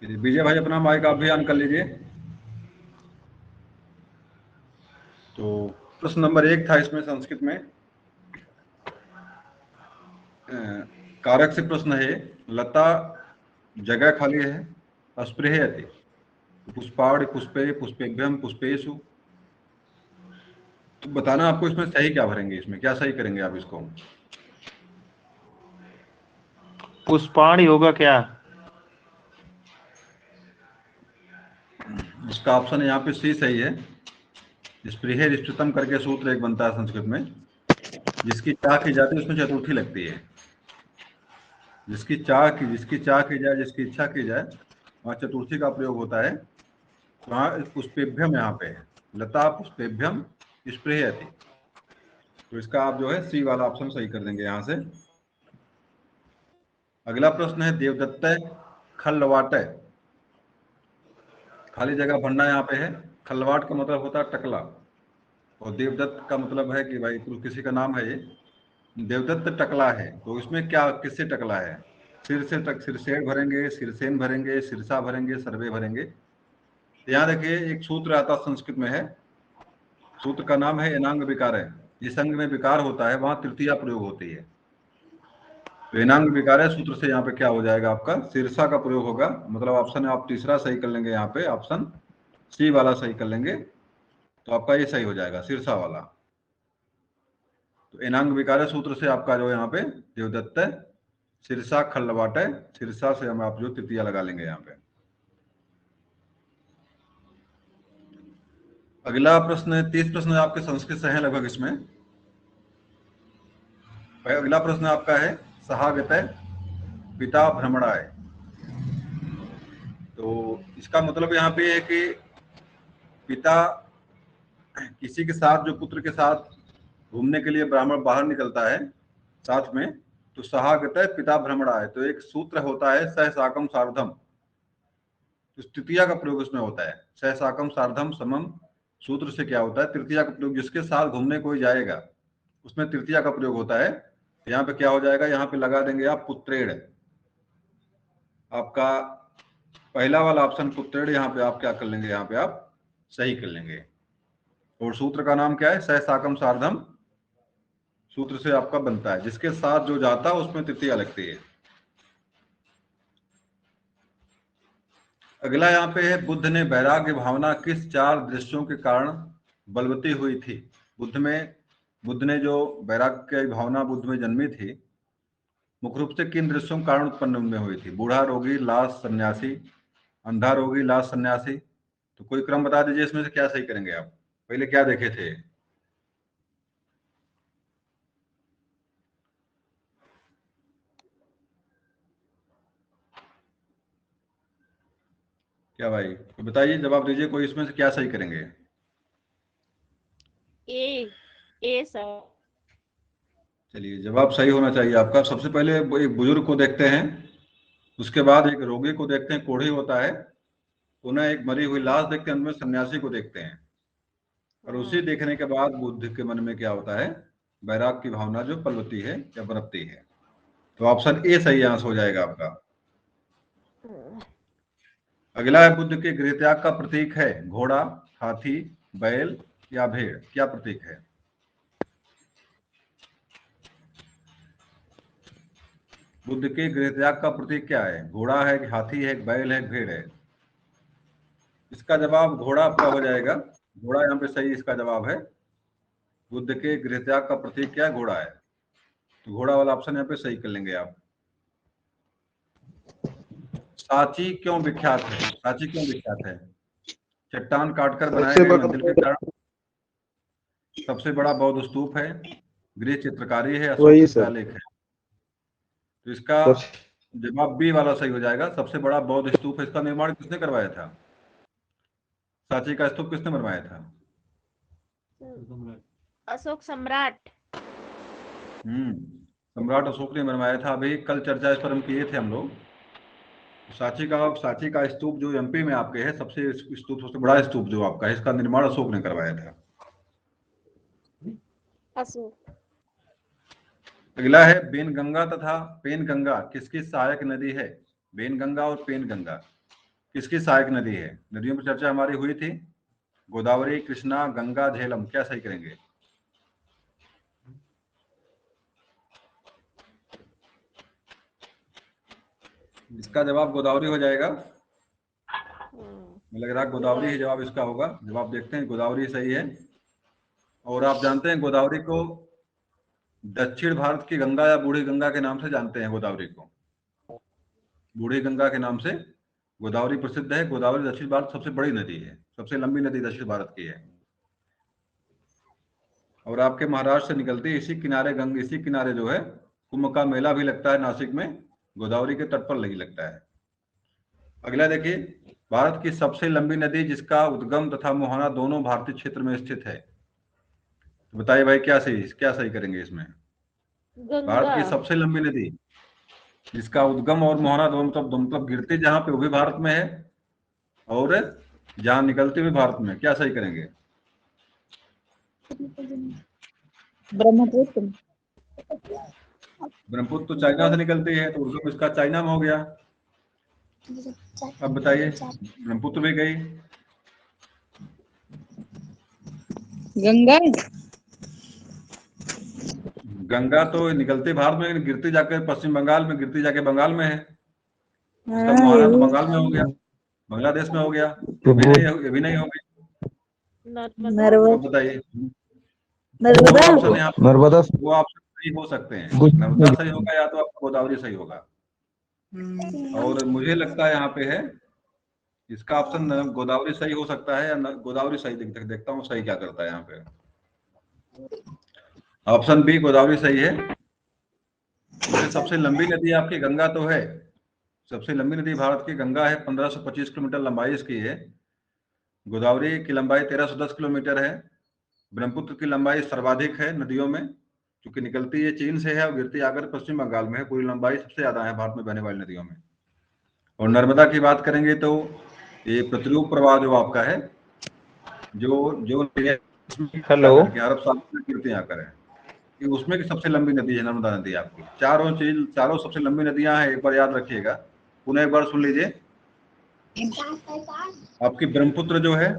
विजय भाई अपना माइक आप भी ऑन कर लीजिए। तो प्रश्न नंबर 1 था इसमें संस्कृत में। कारक से प्रश्न है, लता जगह खाली है, अस्पृहयति, पुष्पाणि पुष्पे पुष्पेभ्यम पुष्पेषु। तो बताना आपको इसमें सही क्या भरेंगे, इसमें क्या सही करेंगे आप इसको। पुष्पाणि होगा क्या? इसका ऑप्शन यहाँ पे सी सही है। स्पृहे रिष्टतम करके सूत्र एक बनता है संस्कृत में। जिसकी चाह की जाती है उसमें चतुर्थी लगती है। जिसकी चाह की जाए, जिसकी इच्छा की जाए, वहाँ चतुर्थी का प्रयोग होता है। तो वहाँ पुष्पेभ्यम यहाँ पे है, लता पुष्पेभ्यम स्पृहयति। तो इसका आप जो है सी वाला ऑप्शन सही कर देंगे यहाँ से। अगला प्रश्न है, देवदत्त खल्लवाट। खाली जगह भरना यहाँ पे है। खल्लवाट का मतलब होता है टकला, और देवदत्त का मतलब है कि भाई किसी का नाम है ये। देवदत्त टकला है, तो इसमें क्या किससे टकला है? सिर से सिरसेन भरेंगे, सिरसेन भरेंगे, सिरसा भरेंगे, सर्वे भरेंगे। तो यहाँ देखिए एक सूत्र आता संस्कृत में है, सूत्र का नाम है एनांग विकार है। जिस अंग में विकार होता है वहां तृतीया प्रयोग होती है। तो एनांग विकार है सूत्र से यहाँ पे क्या हो जाएगा, आपका सिरसा का प्रयोग होगा। मतलब ऑप्शन आप तीसरा सही कर लेंगे, यहाँ पे ऑप्शन सी वाला सही कर लेंगे, तो आपका ये सही हो जाएगा सिरसा वाला। तो एनांग विकार सूत्र से आपका जो यहाँ पे देवदत्त सिरसा खल्लवाट है, सिरसा से हम आप जो तृतीया लगा लेंगे यहाँ पे। अगला प्रश्न है, 30 प्रश्न आपके संस्कृत से हैं लगभग इसमें। अगला प्रश्न आपका है, सहागत पिता भ्रमणाय। तो इसका मतलब यहाँ पे है कि पिता किसी के साथ, जो पुत्र के साथ घूमने के लिए ब्राह्मण बाहर निकलता है साथ में, तो सहागत पिता भ्रमणाय। तो एक सूत्र होता है सहसाकम सार्धम, तो तृतीया का प्रयोग उसमें होता है। सहसाकम सार्धम समम सूत्र से क्या होता है, तृतीया का प्रयोग, जिसके साथ घूमने कोई जाएगा उसमें तृतीया का प्रयोग होता है। यहाँ पे क्या हो जाएगा, यहाँ पे लगा देंगे आप पुत्रेण। आपका पहला वाला ऑप्शन पुत्रेण, यहाँ पे आप क्या कर लेंगे, यहाँ पे आप सही कर लेंगे। और सूत्र का नाम क्या है, सहसाकम सार्धम सूत्र से आपका बनता है। जिसके साथ जो जाता है उसमें तृतीया लगती है। अगला यहाँ पे है, बुद्ध ने वैराग्य भावना किस 4 दृश्यों के कारण बलवती हुई थी। बुद्ध ने जो वैराग्य की भावना बुद्ध में जन्मी थी, मुख्य रूप से किन दृश्यों के कारण उत्पन्न उनमें हुई थी? बूढ़ा रोगी लाश सन्यासी, अंधा रोगी लाश सन्यासी। तो कोई क्रम बता दीजिए इसमें से क्या सही करेंगे आप, पहले क्या देखे थे? क्या भाई तो बताइए, जवाब दीजिए, कोई इसमें से क्या सही करेंगे? ए सर। चलिए जवाब सही होना चाहिए आपका। सबसे पहले एक बुजुर्ग को देखते हैं, उसके बाद एक रोगी को देखते हैं, कोढ़ी होता है, पुनः एक मरी हुई लाश देखते हैं, अंत में सन्यासी को देखते हैं। और उसी देखने के बाद बुद्ध के मन में क्या होता है, वैराग की भावना जो पलवती है या बरतती है। तो ऑप्शन ए सही आंसर हो जाएगा आपका। अगला है, बुद्ध के गृह त्याग का प्रतीक है घोड़ा, हाथी, बैल या भेड़। क्या प्रतीक है? बुद्ध के गृह त्याग का प्रतीक क्या है? घोड़ा है, हाथी है, बैल है, भेड़ है। इसका जवाब घोड़ा आपका हो जाएगा। घोड़ा यहाँ पे सही इसका जवाब है। बुद्ध के गृह त्याग का प्रतीक क्या है? घोड़ा है। तो घोड़ा वाला ऑप्शन यहाँ पे सही कर लेंगे आप। सांची क्यों विख्यात है? सांची क्यों विख्यात है? चट्टान काटकर बनाए गए मंदिर के कारण, सबसे बड़ा बौद्ध स्तूप है, गृह चित्रकारी है, अशोक वही सर। शिलालेख है। तो इसका जवाब बी वाला सही हो जाएगा। सबसे बड़ा बौद्ध स्तूप है। इसका निर्माण किसने करवाया था? सांची का स्तूप किसने बनवाया था? अशोक सम्राट। सम्राट अशोक ने बनवाया था। अभी कल चर्चा इस पर हम किए थे हम लोग। सांची का स्तूप जो एमपी में आपके है, सबसे बड़ा स्तूप जो आपका है, इसका निर्माण अशोक ने करवाया था। अशोक। अगला है, बेनगंगा तथा पेनगंगा किसकी सहायक नदी है? बेनगंगा और पेनगंगा किसकी सहायक नदी है? नदियों पर चर्चा हमारी हुई थी, गोदावरी, कृष्णा, गंगा, झेलम। क्या सही करेंगे? इसका जवाब गोदावरी हो जाएगा। मुझे लग रहा है गोदावरी ही जवाब इसका होगा। जवाब देखते हैं, गोदावरी सही है। और आप जानते हैं गोदावरी को दक्षिण भारत की गंगा या बूढ़ी गंगा के नाम से जानते हैं। गोदावरी को बूढ़ी गंगा के नाम से गोदावरी प्रसिद्ध है। गोदावरी दक्षिण भारत सबसे बड़ी नदी है, सबसे लंबी नदी दक्षिण भारत की है। और आपके महाराष्ट्र से निकलती है, इसी किनारे इसी किनारे जो है कुंभ का मेला भी लगता है नासिक में, गोदावरी के तट पर नहीं लगता है। अगला देखिए, भारत की सबसे लंबी नदी जिसका उद्गम तथा मुहाना दोनों भारतीय क्षेत्र में स्थित है। तो बताइए भाई, क्या सही करेंगे इसमें? भारत की गंगा। सबसे लंबी नदी जिसका उद्गम और मुहाना दोनों मतलब गिरती जहां पे वो भी भारत में है, और जहां निकलती हुई भारत में। क्या सही करेंगे? ब्रह्मपुत्र। ब्रह्मपुत्र तो चाइना से निकलती है, तो उद्गम इसका चाइना में हो गया। अब बताइए, ब्रह्मपुत्र भी गई, गंगा। गंगा तो निकलती भारत में, गिरती जाकर पश्चिम बंगाल में, गिरती जाके बंगाल में है। इसका हाँ, मुहाना ये तो भी बंगाल में हो गया, बांग्लादेश में हो गया। ये भी नहीं हो गई। नर्मदा। अब बताइए, नर्मदा। दो ऑप्शन यहाँ पे, नर्मदा। दो ऑप्शन सही हो सकते हैं। नर्मदा सही होगा या तो आपका गोदावरी सही होगा। और मुझे लगता है यहाँ पे है इसका ऑप्शन गोदावरी सही हो सकता है, या गोदावरी सही देखता हूँ सही क्या करता है यहाँ पे। ऑप्शन बी गोदावरी सही है। वैसे सबसे लंबी नदी आपकी गंगा तो है, सबसे लंबी नदी भारत की गंगा है, 1525 किलोमीटर लंबाई इसकी है। गोदावरी की लंबाई 1310 किलोमीटर है। ब्रह्मपुत्र की लंबाई सर्वाधिक है नदियों में, क्योंकि निकलती है चीन से है और गिरती आकर पश्चिम बंगाल में है। पूरी लंबाई सबसे ज्यादा है भारत में बहने वाली नदियों में। और नर्मदा की बात करेंगे तो ये प्रतिरूप प्रवाह जो आपका है, जो जो हेलो। अरब सागर में गिरती आकर है, कि उसमें की सबसे लंबी नदी है नर्मदा नदी आपकी। चारों सबसे लंबी नदियां हैं, एक बार याद रखिएगा, पुनः एक बार सुन लीजिए। आपकी ब्रह्मपुत्र जो है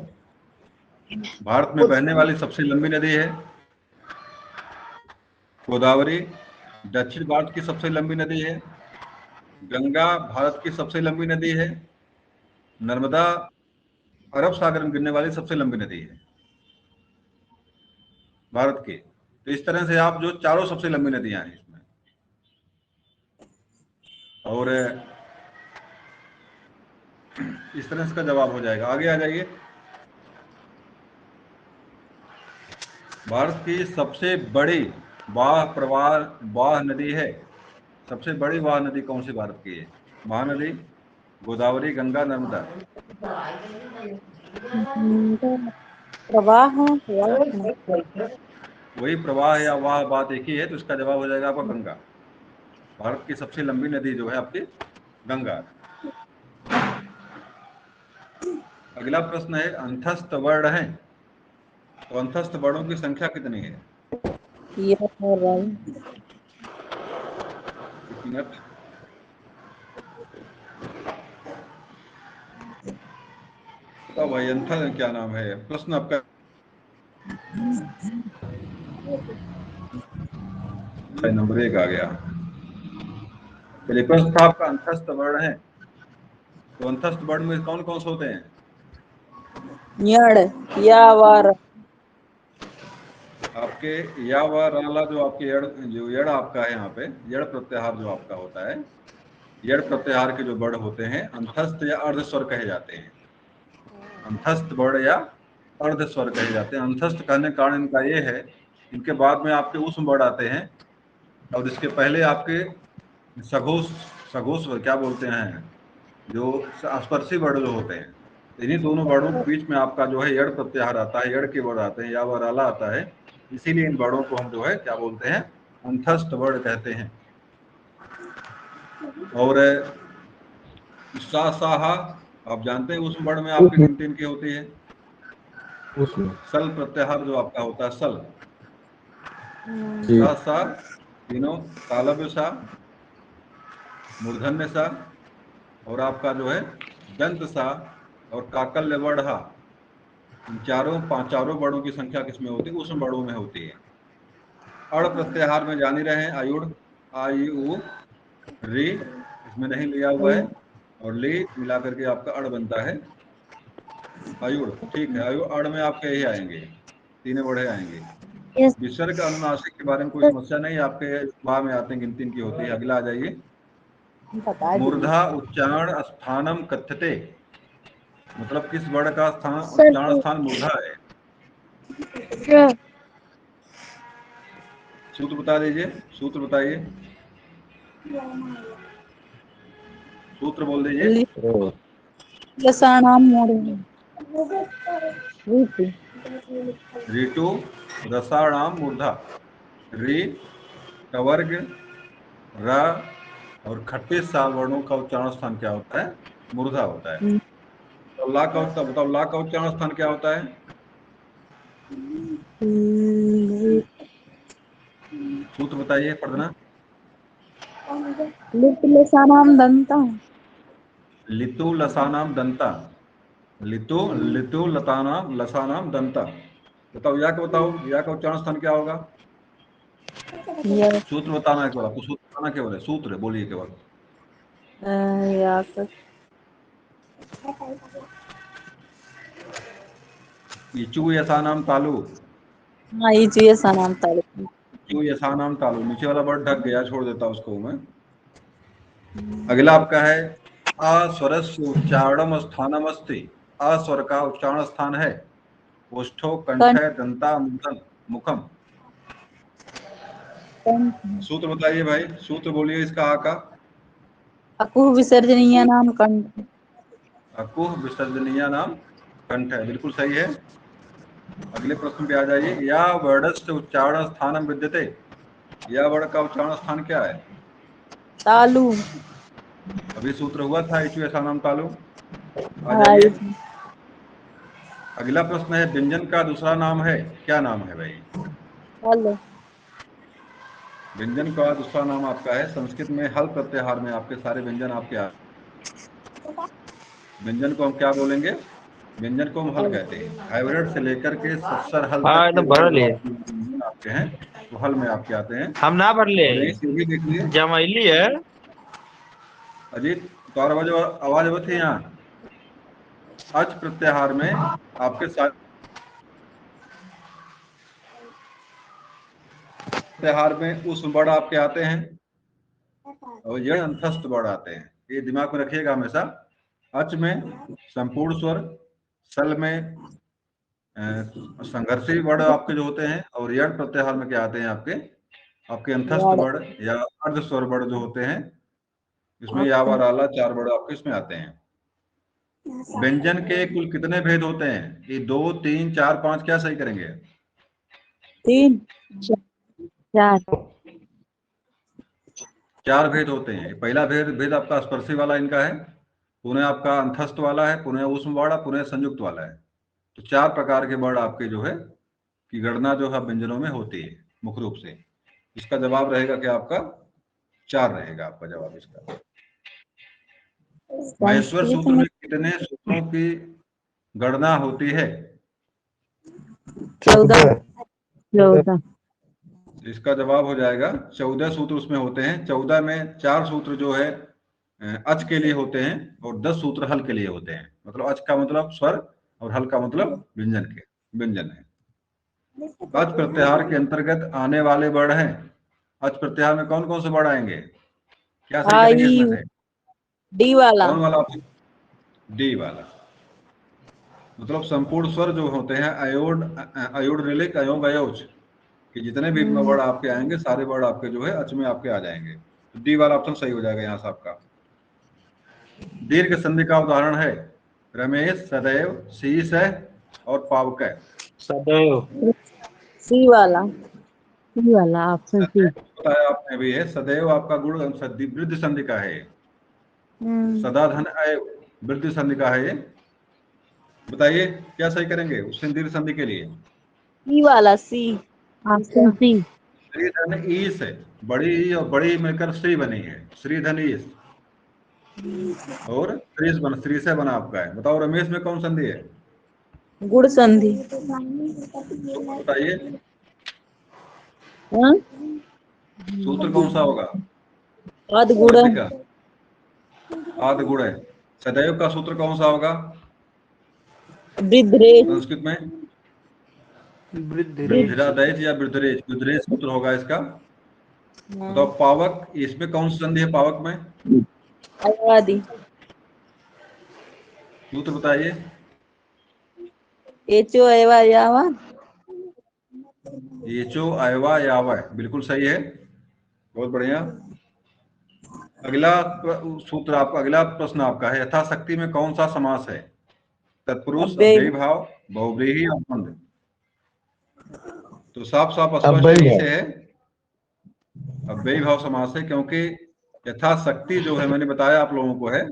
भारत में बहने वाली सबसे लंबी नदी है। गोदावरी दक्षिण भारत की सबसे लंबी नदी है। गंगा भारत की सबसे लंबी नदी है। नर्मदा अरब सागर में गिरने वाली सबसे लंबी नदी है भारत की। तो इस तरह से आप जो चारों सबसे लंबी नदियां हैं इसमें, और इस तरह इसका जवाब हो जाएगा। आगे आ जाइए, भारत की सबसे बड़ी वाह नदी है, सबसे बड़ी वाह नदी कौन सी भारत की है? महानदी, गोदावरी, गंगा, नर्मदा। प्रवाह है। वही प्रवाह या वाह बात एक ही है, तो इसका जवाब हो जाएगा आपका गंगा। भारत की सबसे लंबी नदी जो है आपकी गंगा। अगला प्रश्न है, अंतस्थ वर्ण है, तो अंतस्थ वर्णों की संख्या कितनी है? ये है भाई। एक मिनट। तो भाई अंतर क्या नाम है प्रश्न आपका? नंबर 1 आ गया। चलिए, प्रश्न था आपका अंतस्थ वर्ण है, तो अंतस्थ वर्ण में कौन कौन से होते हैं? यण या वार। आपके या व राला जो आपके जो यड़ आपका है यहाँ पे, यड़ प्रत्याहार जो आपका होता है, यड़ प्रत्याहार के जो वर्ण होते हैं अंतस्थ या अर्ध स्वर कहे जाते हैं। अंतस्थ वर्ण या अर्ध स्वर कहे जाते हैं। अंतस्थ कहने का कारण इनका ये है, इनके बाद में आपके ऊष्म वर्ण आते हैं, और इसके पहले आपके सघोष सघोष क्या बोलते हैं, जो स्पर्शी वर्ण जो होते हैं। इन्हीं दोनों वर्णों के बीच में आपका जो है यड़ प्रत्याहार आता है, यड़ के वर्ण आते हैं, या व राला आता है। इसीलिए इन वर्णों को हम जो है क्या बोलते हैं, अंतस्थ वर्ण कहते हैं। और सा साहा आप जानते हैं उस वर्ण में आपकी गिनती इनकी होती है। सल प्रत्याहार जो आपका होता है, सल, सा सा तीनों, तालव्य सा, मूर्धन्य सा, और आपका जो है दंत सा और काकल्य वर्णा, इन चारों वर्णों की संख्या किसमें होती है? ऊष्म वर्णों में होती है। अड़ प्रत्याहार में जान ही रहे हैं, आयुड़, आ ई उ री, इसमें नहीं लिया हुआ है, और ली मिला करके आपका अड़ बनता है आयुड़। ठीक है, आयुड़ अड़ में आपके यही आएंगे, तीनों बढ़े आएंगे। यस विसर्ग अनुनासिक के बारे में कोई समस्या नहीं, आपके वहां में आते हैं, गिनती इनकी होती है। अगला आ जाइए, बता दीजिए मूर्धा उच्चारण स्थानम कथ्यते, मतलब किस वर्ण का स्थान सर। उच्चारण स्थान मूर्धा है? सूत्र बता दीजिए, सूत्र बताइए, सूत्र बोल दीजिए। लसाणाम मोड़ रीति ऋतु रसाणाम मूर्धा, री कवर्ग र और 38 साल वर्णों का उच्चारण स्थान क्या होता है? मूर्धा होता है। तो ला का बताओ, ला का उच्चारण स्थान क्या होता है? सूत्र बताइए पढ़ना। लसाणाम दंता लितु लसानाम दंता, लितु लितु लतानाम लसानाम दंता। बताओ या का, बताओ या का उच्चारण स्थान क्या होगा? यस सूत्र बताना है केवल आपको, सूत्र बताना केवल है, सूत्र बोलिए केवल। याक इचु यसानाम तालु, हाँ ये चाहिए सनाम तालुक इचु यसानाम तालु, नीचे वाला वर्ड ढक गया, छोड़ देता उसको मैं। अगला आपका है अस्वरस्य उच्चारणम स्थानम अस्ति, अस्वर का उच्चारण स्थान है ओष्ठो कंठ दंता मुखम मुखम। सूत्र बताइए भाई, सूत्र बोलिए इसका आ का। अकुह विसर्जनीय नाम कंठ अकुह विसर्जनीय नाम कंठ है, बिल्कुल सही है। अगले प्रश्न पे आ जाइए, या वर्णस्य उच्चारण स्थानम विद्यते, या वर्ण का उच्चारण स्थान क्या है? तालु अभी सूत्र हुआ था इचु ऐसा नाम तालु। आ हाँ जाइए, अगला प्रश्न है, व्यंजन का दूसरा नाम है, क्या नाम है भाई? हेलो व्यंजन का दूसरा नाम आपका है, संस्कृत में हल प्रत्याहार में आपके सारे व्यंजन आपके व्यंजन को हम क्या बोलेंगे? व्यंजन को हम हल कहते हैं। हाइब्रिड से लेकर के सस्सर हल हाँ तक के एकदम वर्ड भरल जो है। आपके व्यंजन आपके हैं वो हल में आपके आते हैं। हम ना भरले और यही से भी देखिए जमैली है। अजीत, तो और आवाज वो थी यहाँ, अच प्रत्याहार में आपके साथ प्रत्याहार में उस वर्ड आपके आते हैं और यह अंतस्थ वर्ड आते हैं, ये दिमाग में रखिएगा हमेशा। अच में संपूर्ण स्वर, सल में संघर्षी वर्ड आपके जो होते हैं, और यण प्रत्याहार में क्या आते हैं आपके आपके अंतस्थ यार वर्ड या अर्ध स्वर वर्ड जो होते हैं, इसमें यावर आला 4 वर्ड आपके इसमें आते हैं। व्यंजन के कुल कितने भेद होते हैं? ये 2 3 4 5 क्या सही करेंगे? 3 4 4 भेद होते हैं। पहला भेद भेद आपका स्पर्शी वाला इनका है, पुनः आपका अंतस्थ वाला है, पुनः ऊष्म वाला, पुनः संयुक्त वाला है। तो 4 प्रकार के वर्ड आपके जो है की गणना जो है व्यंजनों में होती है मुख्य रूप से। इसका जवाब रहेगा क्या आपका? 4 रहेगा आपका जवाब इसका। महेश्वर संस्कृत सूत्र में में कितने सूत्रों की गणना होती है? 14 14 इसका जवाब हो जाएगा 14 सूत्र उसमें होते हैं। 14 में 4 सूत्र जो है अच के लिए होते हैं और 10 सूत्र हल के लिए होते हैं। मतलब अच का मतलब स्वर और हल का मतलब व्यंजन है। अच प्रत्याहार के अंतर्गत आने वाले वर्ड हैं। अच प्रत्याहार में कौन कौन से वर्ड आएंगे? क्या सही करेंगे आई इसमें से? डी वाला कौन वाला ऑप्शन? डी वाला। मतलब संपूर्ण स्वर जो होते हैं अयोड अयोड रिलिक अयोग अयोज कि जितने भी वर्ड आपके आएंगे सारे वर्ड आपके जो है अच में आपके आ जाएंगे। तो डी वाला ऑप्शन सही हो जाएगा यहाँ से आपका। दीर्घ संधि का उदाहरण है रमेश, सदैव, शीश है और पावक है। सदैव। सी वाला ऑप्शन सी बताया आपने भी है, सदैव आपका गुण वृद्धि संधि का है। सदा धन है वृद्धि संधि का है ये। बताइए क्या सही करेंगे उस दीर्घ संधि के लिए? सी वाला सी ऑप्शन सी श्रीधन ईस है, बड़ी ई और बड़ी मिलकर श्री बनी है, श्रीधन ईस। और श्री से बना आपका है। बताओ रमेश में कौन संधि है? गुड़ संधि। तो बताइए हाँ? सूत्र कौन सा होगा? आद गुड़। संधि का आद गुण है। सदैव का सूत्र कौन सा होगा वृद्धरेश। संस्कृत में? वृद्धि वृद्धिरादैच या वृद्धरेज? वृद्धरेज सूत्र होगा इसका। हाँ। बताओ पावक, इसमें कौन सी संधि है पावक में? अयवादी। सूत्र बताइए। एचो अयवा यावा। येचो अयवा यावय, बिल्कुल सही है, बहुत बढ़िया। अगला सूत्र आपका, अगला प्रश्न आपका है, यथाशक्ति में कौन सा समास है? तत्पुरुष, अव्यय। अव्ययी भाव, बहुव्रीहि और द्वंद्व। तो साफ साफ स्पष्ट अव्ययी यही भाव। से है, अव्ययी भाव समास है, क्योंकि यथाशक्ति जो है मैंने बताया आप लोगों को है,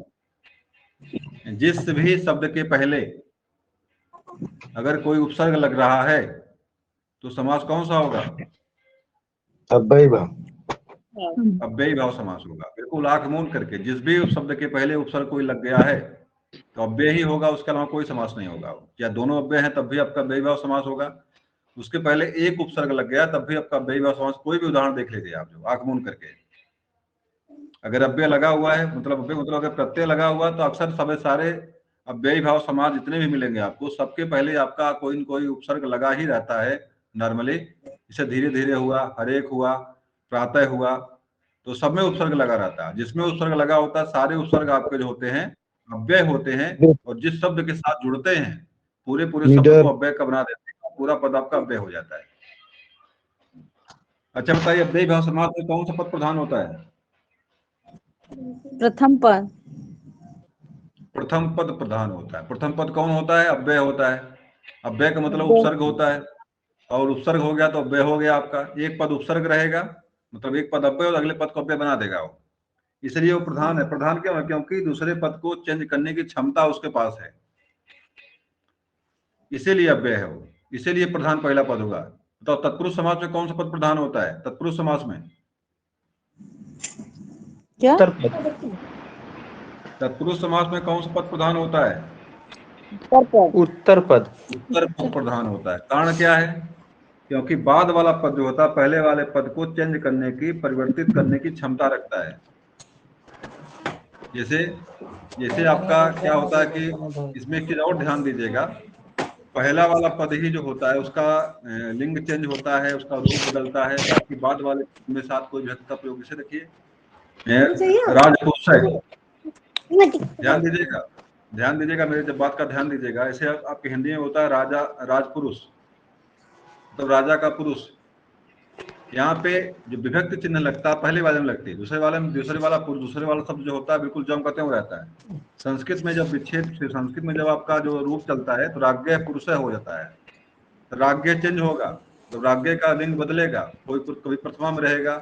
जिस भी शब्द के पहले अगर कोई उपसर्ग लग रहा है तो समास कौन सा होगा? अव्ययी भाव। अव्ययी भाव समास होगा। बिल्कुल आंख मूंद करके, जिस भी शब्द के पहले उपसर्ग कोई लग गया है तो अव्यय ही होगा, उसके अलावा कोई समास नहीं होगा। या दोनों अव्यय हैं तब भी आपका अव्ययी भाव समास होगा, उसके पहले एक उपसर्ग लग गया तब भी आपका अव्ययी भाव समास। कोई भी उदाहरण देख लीजिए आप, जो आंख मूंद करके, अगर अव्यय लगा हुआ है मतलब अव्यय मतलब अगर प्रत्यय लगा हुआ तो अक्सर सब सारे अव्ययी भाव समास जितने भी मिलेंगे आपको, सबके पहले आपका कोई न कोई उपसर्ग लगा ही रहता है नॉर्मली। जैसे धीरे धीरे हुआ, हरेक हुआ, प्रातः हुआ, तो सब में उपसर्ग लगा रहता है। जिसमें उपसर्ग लगा होता है सारे उपसर्ग आपके जो होते हैं अव्यय होते हैं, और जिस शब्द के साथ जुड़ते हैं पूरे पूरे शब्द लीडर। को अव्यय का बना देते हैं, पूरा पद आपका अव्यय हो जाता है। अच्छा बताइए, अव्ययी भाव समास में कौन सा पद प्रधान होता है? प्रथम पद। प्रथम पद प्रधान होता है। प्रथम पद कौन होता है? अव्यय होता है। अव्यय का मतलब उपसर्ग होता है, और उपसर्ग हो गया तो अव्यय हो गया आपका। एक पद उपसर्ग रहेगा मतलब एक पद अव्यय और अगले पद को अव्यय बना देगा वो, इसलिए वो प्रधान है। प्रधान क्यों है? क्योंकि दूसरे पद को चेंज करने की क्षमता उसके पास है, इसीलिए अव्यय है वो, इसीलिए प्रधान पहला पद होगा। तो तत्पुरुष समास में कौन सा पद प्रधान होता है? तत्पुरुष समास में क्या? उत्तर पद। तत्पुरुष समास में कौन सा पद प्रधान होता है? उत्तर पद। उत्तर पद। उत्तर पद प्रधान होता है। कारण क्या है? क्योंकि बाद वाला पद जो होता है पहले वाले पद को चेंज करने की, परिवर्तित करने की क्षमता रखता है। जैसे जैसे आपका क्या होता है कि इसमें एक चीज और ध्यान दीजिएगा, पहला वाला पद ही जो होता है उसका लिंग चेंज होता है, उसका रूप बदलता है, ताकि बाद वाले में साथ कोई विभक्ति का प्रयोग। जैसे देखिए राजपुरुष है, ध्यान दीजिएगा, ध्यान दीजिएगा मेरे जब बात का ध्यान दीजिएगा। ऐसे आपके हिंदी में होता है राजा, राजपुरुष तो राजा का पुरुष। यहाँ पे जो विभक्ति चिन्ह लगता है पहले वाले में लगती है, दूसरे वाला शब्द जो होता है बिल्कुल जम करते हुए रहता है। संस्कृत में जब संस्कृत में जब आपका जो रूप चलता है तो राज्ञ पुरुष हो जाता है, तो राज्ञ चेंज होगा तो राज्ञ का लिंग बदलेगा। कोई कभी प्रथमा में रहेगा,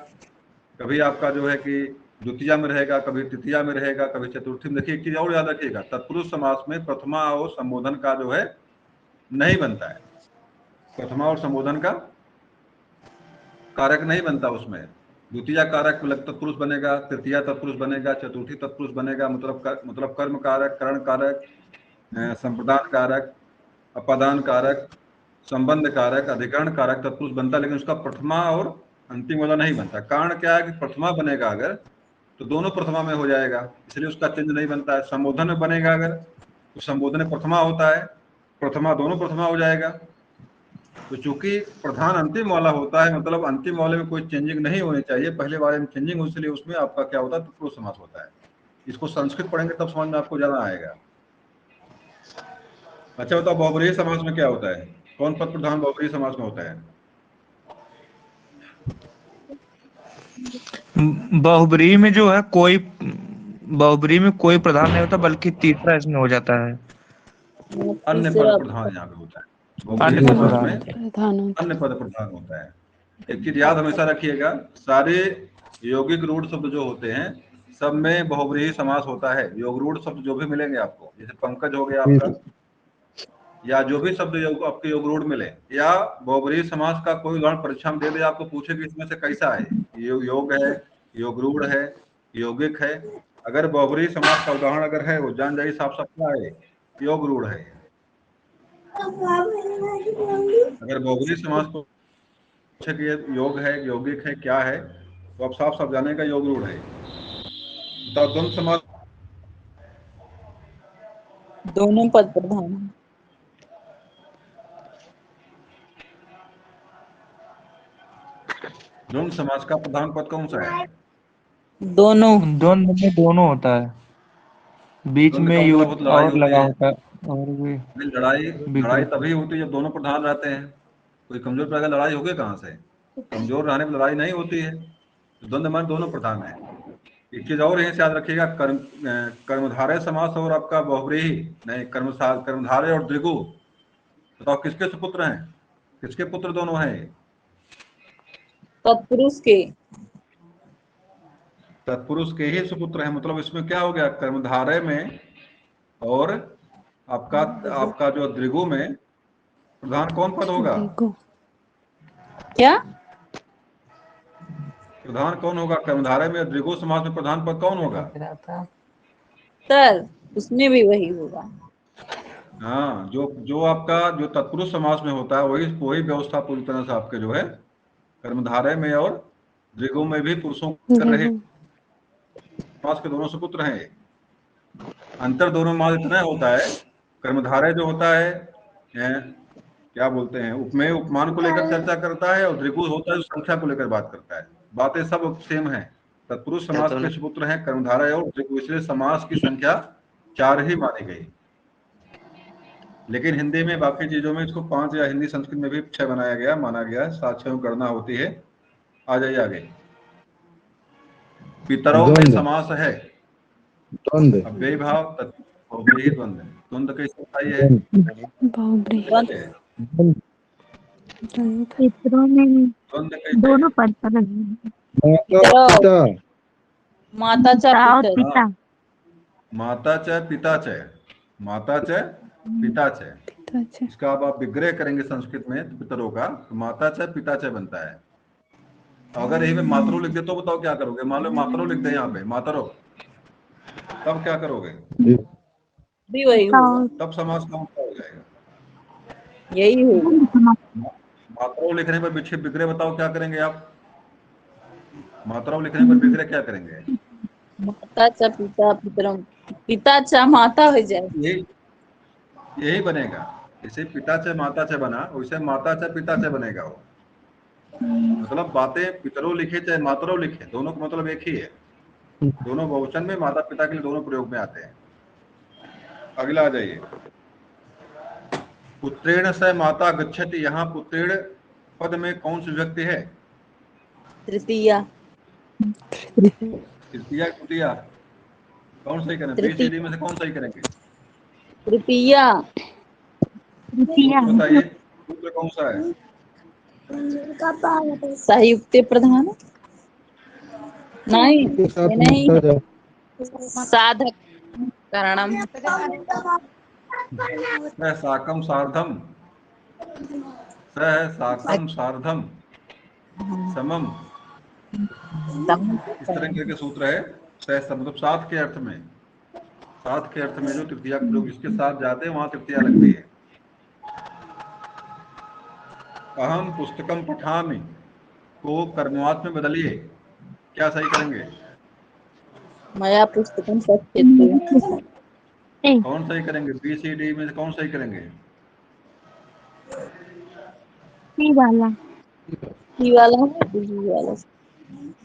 कभी आपका जो है कि द्वितीया में रहेगा, कभी तृतीया में रहेगा, कभी चतुर्थी में। देखिए एक चीज और याद रखिएगा, तत्पुरुष समास में प्रथमा और संबोधन का जो है नहीं बनता है, प्रथमा और संबोधन का कारक नहीं बनता उसमें। द्वितीय कारक तत्पुरुष बनेगा, तृतीय तत्पुरुष बनेगा, चतुर्थी तत्पुरुष बनेगा, मतलब कर्म कारक, करण कारक, संप्रदान कारक, अपादान कारक, संबंध कारक, अधिकरण कारक तत्पुरुष बनता है, लेकिन उसका प्रथमा और अंतिम वाला नहीं बनता। कारण क्या है कि प्रथमा बनेगा अगर तो दोनों प्रथमा में हो जाएगा, इसलिए उसका चिन्ह नहीं बनता है। संबोधन में बनेगा अगर तो संबोधन में प्रथमा होता है, प्रथमा दोनों प्रथमा हो जाएगा। तो चूंकि प्रधान अंतिम वाला होता है, मतलब अंतिम वाले में कोई चेंजिंग नहीं होनी चाहिए, पहले वाले में चेंजिंग हो, इसलिए उसमें आपका क्या होता है? तत्पुरुष समास होता है। इसको संस्कृत पढ़ेंगे तब समझ में आपको ज्यादा आएगा। अच्छा बताओ बहुब्रीहि समास में क्या होता है? कौन पद प्रधान बहुब्रीहि समास में होता है? बहुब्रीहि में जो है कोई, बहुब्रीहि में कोई प्रधान नहीं होता बल्कि तीसरा इसमें हो जाता है। अन्य पद प्रधान यहाँ पे होता है। अन्य बहुब्रीहि पद समास प्रधान। में अन्य पद प्रधान होता है। एक चीज याद हमेशा रखिएगा, सारे यौगिक रूढ़ शब्द जो होते हैं सब में बहुब्रीहि समास होता है। योग रूढ़ शब्द जो भी मिलेंगे आपको, जैसे पंकज हो गया आपका, या जो भी शब्द आपके योग रूढ़ मिले, या बहुब्रीहि समास का कोई उदाहरण परीक्षा में दे दे, आपको पूछे कि इसमें से कैसा है, योग है, योग रूढ़ है, यौगिक है, अगर बहुब्रीहि समास का उदाहरण अगर है, वो जान जाइए साफ साफ क्या है, योग रूढ़ है। अगर बहुब्रीहि समास को पूछे कि ये योग है, यौगिक है, क्या है, तो आप साफ साफ जाने का योग रूढ़ है। तो द्वंद्व समास, दोनों पद प्रधान हैं। द्वंद्व समास का प्रधान पद कौन सा है? दोनों। द्वंद्व में दोनों होता है, बीच द्वंद्व में का मतलब युद्ध होता लड़ाई और होती लगा है। होता है, और भी लड़ाई लड़ाई विग्रह। तभी होती है जब दोनों प्रधान रहते हैं। कोई कमजोर पड़ेगा, लड़ाई होगी कहाँ से? कमजोर रहने पर लड़ाई नहीं होती है। तो द्वंद्व में दोनों प्रधान है। एक चीज और यहीं से याद रखिएगा, कर्मधारय समास और आपका बहुब्रीहि नहीं, कर्मधारय और द्विगु, बताओ किसके सुपुत्र हैं? किसके पुत्र दोनों हैं? तत्पुरुष के। तत्पुरुष के ही सुपुत्र हैं। मतलब इसमें क्या हो गया, कर्मधारय में और आपका आपका जो द्विगु में प्रधान कौन पद होगा? क्या? प्रधान कौन होगा? कर्मधारय में द्विगु समास में प्रधान पद कौन होगा? सर उसमें भी वही होगा। हाँ, जो जो आपका जो तत्पुरुष समास में होता है, वही वही व्यवस्था पूरी तरह से आपके जो है कर्मधारय में और द्विगु में भी पुरुषों कर रहे समास के दोनों सुपुत्र हैं। अंतर दोनों में इतना होता है, कर्मधारय जो होता है क्या बोलते हैं, उपमेय उपमान को लेकर चर्चा करता है, और द्विगु होता है जो संख्या को लेकर बात करता है। बातें सब सेम है। तत्पुरुष समास के सुपुत्र हैं कर्मधारय और द्विगु, इसलिए समास की संख्या 4 ही मानी गई। लेकिन हिंदी में बाकी चीजों में इसको 5 या हिंदी संस्कृत में भी 6 बनाया गया, माना गया, 7-6 गणना होती है। आ जाइए आगे। पितरों में समास है। अब बेभाव बहुब्रीहि द्वंद्व, द्वंद्व कैसे बताइए है? पितरों में द्वंद्व कैसे? दोनों पद पर लगे। पितरौ, माता चा पिता और पितर। पिता। माता च पिता च, माता च पिता च। इसका अब आप विग्रह करेंगे संस्कृत में तो पितरों का, तो माता च पिता च बनता है। अगर यही में मातरो लिख दे तो बताओ क्या करोगे? मान लो मातरो लिख दे यहाँ पे, मातरो, तब क्या करोगे? भी वही पिता होगा, और तब समास कौन सा हो जाएगा? यही होगा। द्वंद्व समास। मात्राओं लिखने पर पीछे विग्रह बताओ क्या करेंगे आप? मात्राओं लिखने पर विग्रह क्या करेंगे? माता चा पिता पितरम, पिता चा माता हो जाए। यही यही बनेगा। जैसे पिता से माता से बना, वैसे माता से पिता से बनेगा वो। मतलब बातें पितरों लिखे चाहे मातरों लिखे, दोनों का मतलब एक ही है। दोनों बहुवचन में माता पिता के लिए दोनों प्रयोग में आते हैं। अगला आ जाइए। पुत्रेण स माता गच्छति, यहाँ पुत्रेण पद में कौन सी विभक्ति है? तृतीया। तृतीया तृतीया, कौन सही करें? बी सी तृतीय डी में से कौन सही करेंगे? तृतीया। तृतीया। सूत्र बताइए, सूत्र कौन सा है? संयुक्त प्रधान नहीं, ये नहीं है। साधक करणम। सह साकम सार्धम, सह साकम सार्धम समम, इस तरह के सूत्र है। सह मतलब साथ के अर्थ में, साथ के अर्थ में जो तृतीया के लोग जिसके साथ जाते हैं वहां तृतीया लगती है। अहम पुस्तकम पठामि को कर्मवाद में बदलिए, क्या सही करेंगे? मया पुस्तकम पठ्यते। कौन सही करेंगे? बी सी डी में से कौन सही करेंगे? सी वाला। सी वाला है, डी वाला,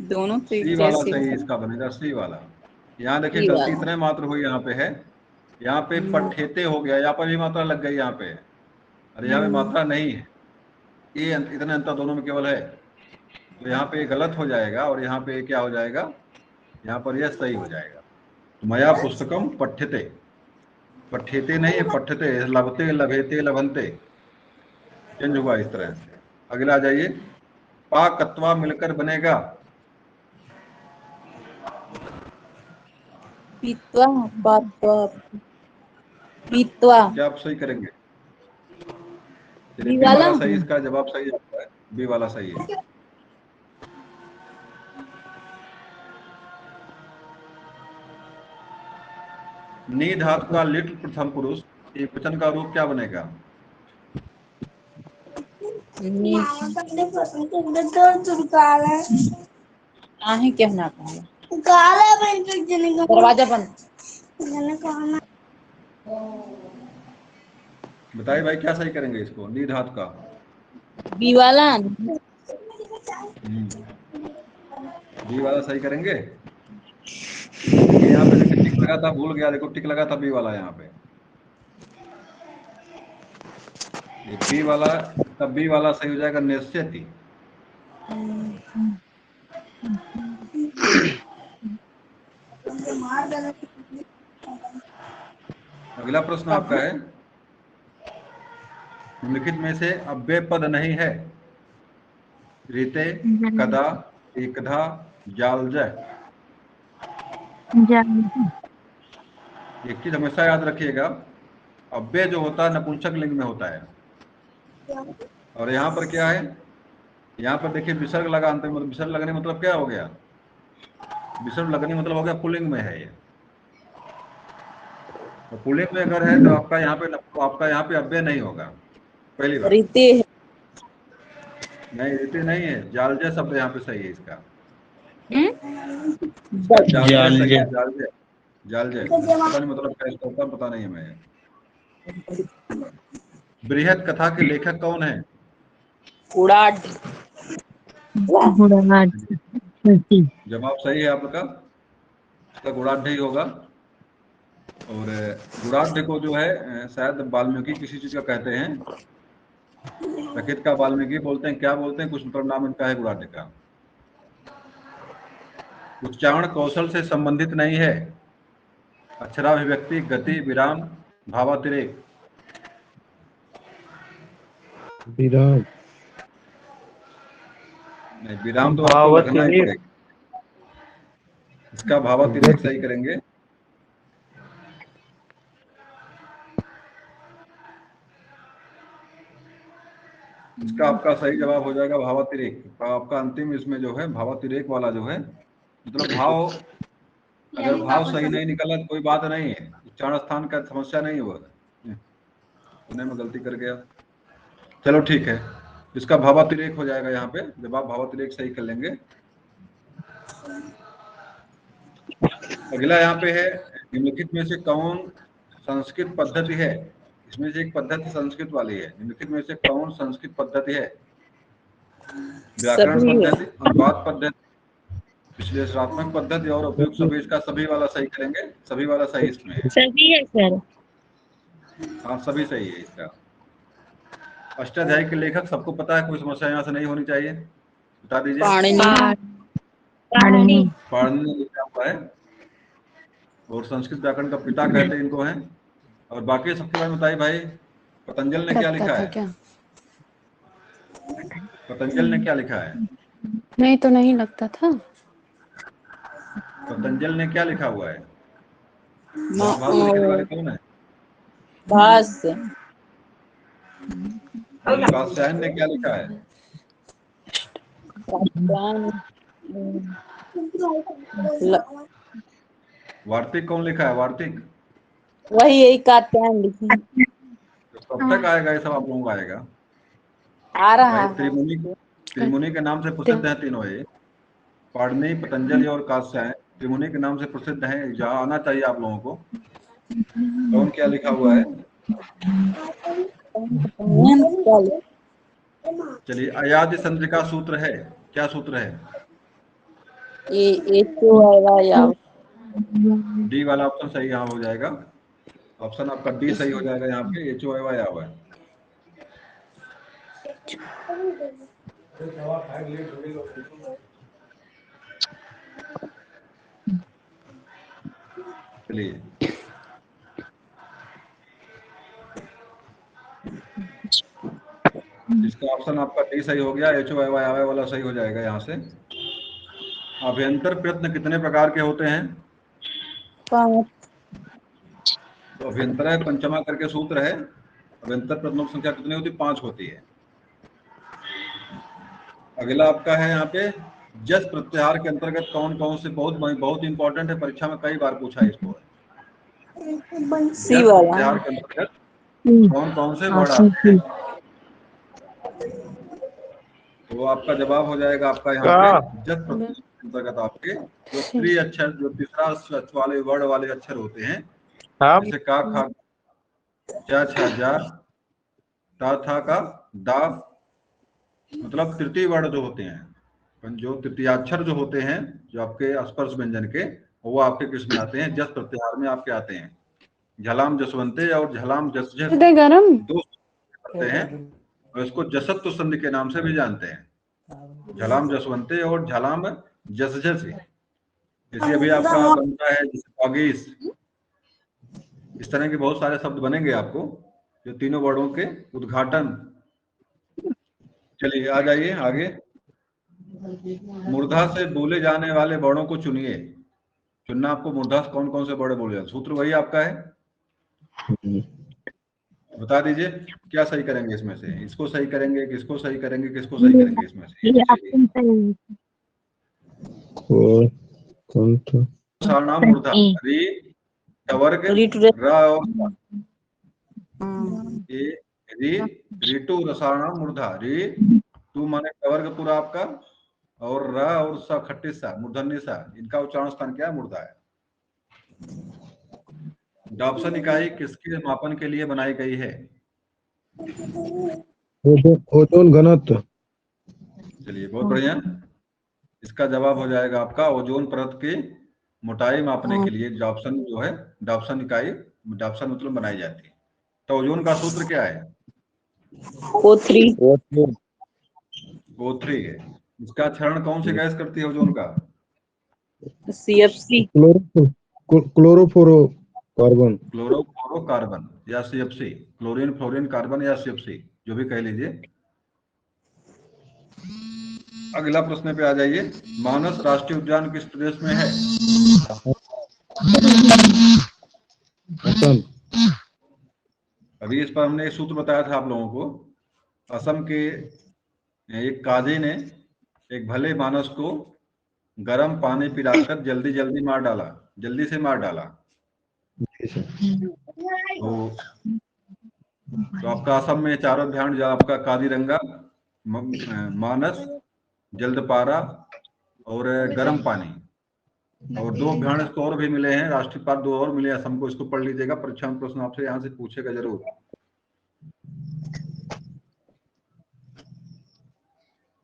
दोनों तो सी एक वाला जैसे सही, हैं। इसका बनेगा सी वाला। यहाँ देखिए सी गलती वाला। इतने मात्र हुई यहाँ पे है, यहाँ पे पठेते हो गया, यहाँ पर भी मात्रा लग गई यहाँ पे, अरे यहाँ पे मात्रा नहीं है। ये इतने अंतर दोनों में केवल है, तो यहाँ पे गलत हो जाएगा और यहाँ पे क्या हो जाएगा? यहाँ पर यह सही हो जाएगा। तो मया पुस्तकम पठ्यते, पठ्यते नहीं है पठ्यते, लभते लभेते लभंते, चेंज हुआ इस तरह से। अगला आ जाइए। पा कत्वा मिलकर बनेगा पीत्वा, पात्वा, पीत्वा। क्या? आप सही करेंगे? चलिए बी बी वाला। वाला सही, इसका जवाब सही आता है, बी वाला सही है। नी धातु का लिट प्रथम पुरुष एक वचन का रूप क्या बनेगा? आहे कहना दरवाजा बंद। बताइए भाई क्या सही करेंगे इसको? नी धातु का बी वाला बी वाला सही करेंगे। देखिए यहाँ पे देखिए टिक लगा था, भूल गया, देखो टिक लगा था बी वाला यहाँ पे। ये बी वाला, तब बी वाला सही हो जाएगा निश्चित ही। अगला प्रश्न आपका है, निम्नलिखित में से अव्यय पद नहीं है। रीते, कदा, एकधा, जालजय। एक चीज हमेशा याद रखिएगा, अव्यय जो होता है नपुंसक लिंग में होता है। और यहाँ पर क्या है, यहाँ पर देखिए विसर्ग लगा अंत में, मतलब विसर्ग लगने मतलब क्या हो गया? विसर्ग लगने मतलब हो गया पुल्लिंग में है ये। तो पुल्लिंग में अगर है तो आपका यहाँ पे अव्यय नहीं होगा। पहली बात रीते है। नहीं, रीति नहीं है, जालजय शब्द यहाँ पे सही है इसका। जालजय। जालजय पता नहीं मतलब क्या इसका होता, पता नहीं हमें। बृहद कथा के लेखक कौन है? उड़ाट। जवाब सही है आपका, इसका गुणाढ्य ही होगा। और गुणाढ्य को जो है शायद वाल्मीकि किसी चीज का कहते हैं, प्रकृत का वाल्मीकि बोलते हैं, क्या बोलते हैं, कुछ मतलब नाम इनका है गुणाढ्य का। उच्चारण कौशल से संबंधित नहीं है। अक्षराभिव्यक्ति, गति, विराम, भावातिरेक। विराम। नहीं, विराम तो आपको लगना ही पड़ेगा। इसका भावातिरेक सही करेंगे। इसका आपका सही जवाब हो जाएगा भावातिरेक। आपका अंतिम इसमें जो है भावातिरेक वाला जो है, मतलब भाव, अगर भाव सही नहीं निकला तो कोई बात नहीं है, उच्चारण स्थान का समस्या नहीं होगा। सुनने में गलती कर गया, चलो ठीक है, इसका भावातिरेक हो जाएगा यहाँ पे, जब आप भावातिरेक सही कर लेंगे। अगला यहाँ पे है, निम्नलिखित में से कौन संस्कृत पद्धति है? इसमें से एक पद्धति संस्कृत वाली है, निम्नलिखित में से कौन संस्कृत पद्धति है? व्याकरण सभी है। पद्धति, अनुवाद पद्धति, विश्लेषणात्मक पद्धति और उपयुक्त सभी। इसका सभी वाला सही करेंगे, सभी वाला सही इसमें है। सही है सर। हाँ सभी सही है इसका। अष्टाध्यायी के लेखक सबको पता है, कोई समस्या यहाँ से नहीं होनी चाहिए, बता दीजिए। पाणिनि। पाणिनि ने लिखा हुआ है, और संस्कृत व्याकरण का पिता कहते हैं इनको हैं। और बाकी सबके बारे में बताइए भाई, पतंजल ने क्या लिखा है? पतंजल ने क्या लिखा है? नहीं तो नहीं लगता था। पतंजल ने क्या लिखा हुआ है? महाभारत लिखने वाले कौन है? भाष्य। कात्यायन ने क्या लिखा है? वार्तिक कौन लिखा है? वार्तिक वही यही कात्यायन लिखी। तो कब तक आएगा ये सब आप लोगों को आएगा? आ रहा भाई है। त्रिमुनि के नाम से प्रसिद्ध है तीनों ये, पाणिनि, पतंजलि और कात्यायन त्रिमुनि के नाम से प्रसिद्ध है, जहाँ आना चाहिए आप लोगों को। कौन क्या लिखा हुआ है? चलिए, अयादि संधि का सूत्र है, क्या सूत्र है? ये तो आएगा डी वाला ऑप्शन सही यहाँ हो जाएगा, ऑप्शन आपका डी सही हो जाएगा यहाँ पे, एच ओ आया हुआ है। चलिए, इसका ऑप्शन आपका डी सही हो गया, एच ओ आया वाला सही हो जाएगा यहाँ से। अभ्यंतर प्रयत्न कितने प्रकार के होते हैं? 5। तो अभ्यंतर है पंचमा करके सूत्र है, अभ्यंतर प्रयत्नों की संख्या कितनी होती है? 5 होती है। अगला आपका है यहाँ पे, जस प्रत्याहार के अंतर्गत कौन कौन से, बहुत इंपॉर्टेंट है, परीक्षा में कई बार पूछा है इसको। सी वाला प्रत्याहार के अंतर्गत सी कौन कौन से वर्ड ऑप्शन आते सी। हैं? तो आपका जवाब हो जाएगा आपका यहाँ पे जस प्रत्यय के अंतर्गत आपके जो त्रि अक्षर, जो तीसरा अक्षर वाले वर्ड वाले अक्षर होते हैं, हाँ जैसे का, खा, जा, छा, जा, ता, था, का, दा, मतलब तृतीय वर्ण जो होते हैं, जो तृतीयाक्षर जो होते हैं, जो आपके स्पर्श व्यंजन के, वो आपके किस में आते हैं? जस प्रत्याहार में आपके आते हैं। झलाम जसवंते और झलाम जस जस दे गरम दो करते हैं और इसको जसत्व संधि के नाम से भी जानते हैं। झलाम जसवंते और झलाम जस जस। जैसे अभी आपका बनता है जैसे बागीस, इस तरह के बहुत सारे शब्द बनेंगे आपको, जो तीनों वर्णों के उद्घाटन। चलिए आ जाइए आगे। मूर्धा से बोले जाने वाले वर्णों को चुनिए। चुनना आपको, मूर्धा से कौन कौन से वर्ड बोले जाते, सूत्र वही आपका है, बता दीजिए क्या सही करेंगे इसमें से, इसको सही करेंगे, किसको सही करेंगे, किसको सही करेंगे इसमें से? ये ऑप्शन सही नाम है। मूर्धा, ए। री, वर्ग, रीड र और ए, री, ऋतु रसाणाम मूर्धा। री टू माने वर्ग पूरा आपका, और र और स खट्टी सा मूर्धन्य सा, इनका उच्चारण स्थान क्या है? मूर्धा है। डॉप्सन इकाई किसके मापन के लिए बनाई गई है? ओजोन घनत्व। चलिए बहुत बढ़िया। इसका जवाब हो जाएगा आपका ओजोन परत की मोटाई मापने के लिए डॉप्सन जो है, डॉप्सन इकाई, डॉप्सन मतलब बनाई जाती है। तो ओजोन का सूत्र क्या है? O3 O3 है। इसका क्षरण कौन सी गैस करती है ओजोन का? CFC chlorofluorocarbon. क्लोरोफ्लोरोकार्बन या CFC, क्लोरीन फ्लोरीन कार्बन या CFC, जो भी कह लीजिए। अगला प्रश्न पे आ जाइए। मानस राष्ट्रीय उद्यान किस प्रदेश में है? असम। अभी इस पर हमने एक सूत्र बताया था आप लोगों को। असम के एक काजी ने एक भले मानस को गर्म पानी पिलाकर जल्दी जल्दी मार डाला, जल्दी से मार डाला। तो आपका असम में चारों ध्यान जो आपका काजीरंगा, मानस, जल्दपारा और गर्म पानी, और दो अभ्यारण इसको और भी मिले हैं, राष्ट्रीय पार्क दो और मिले असम को, इसको पढ़ लीजिएगा, परीक्षा में प्रश्न आपसे यहाँ से पूछेगा जरूर।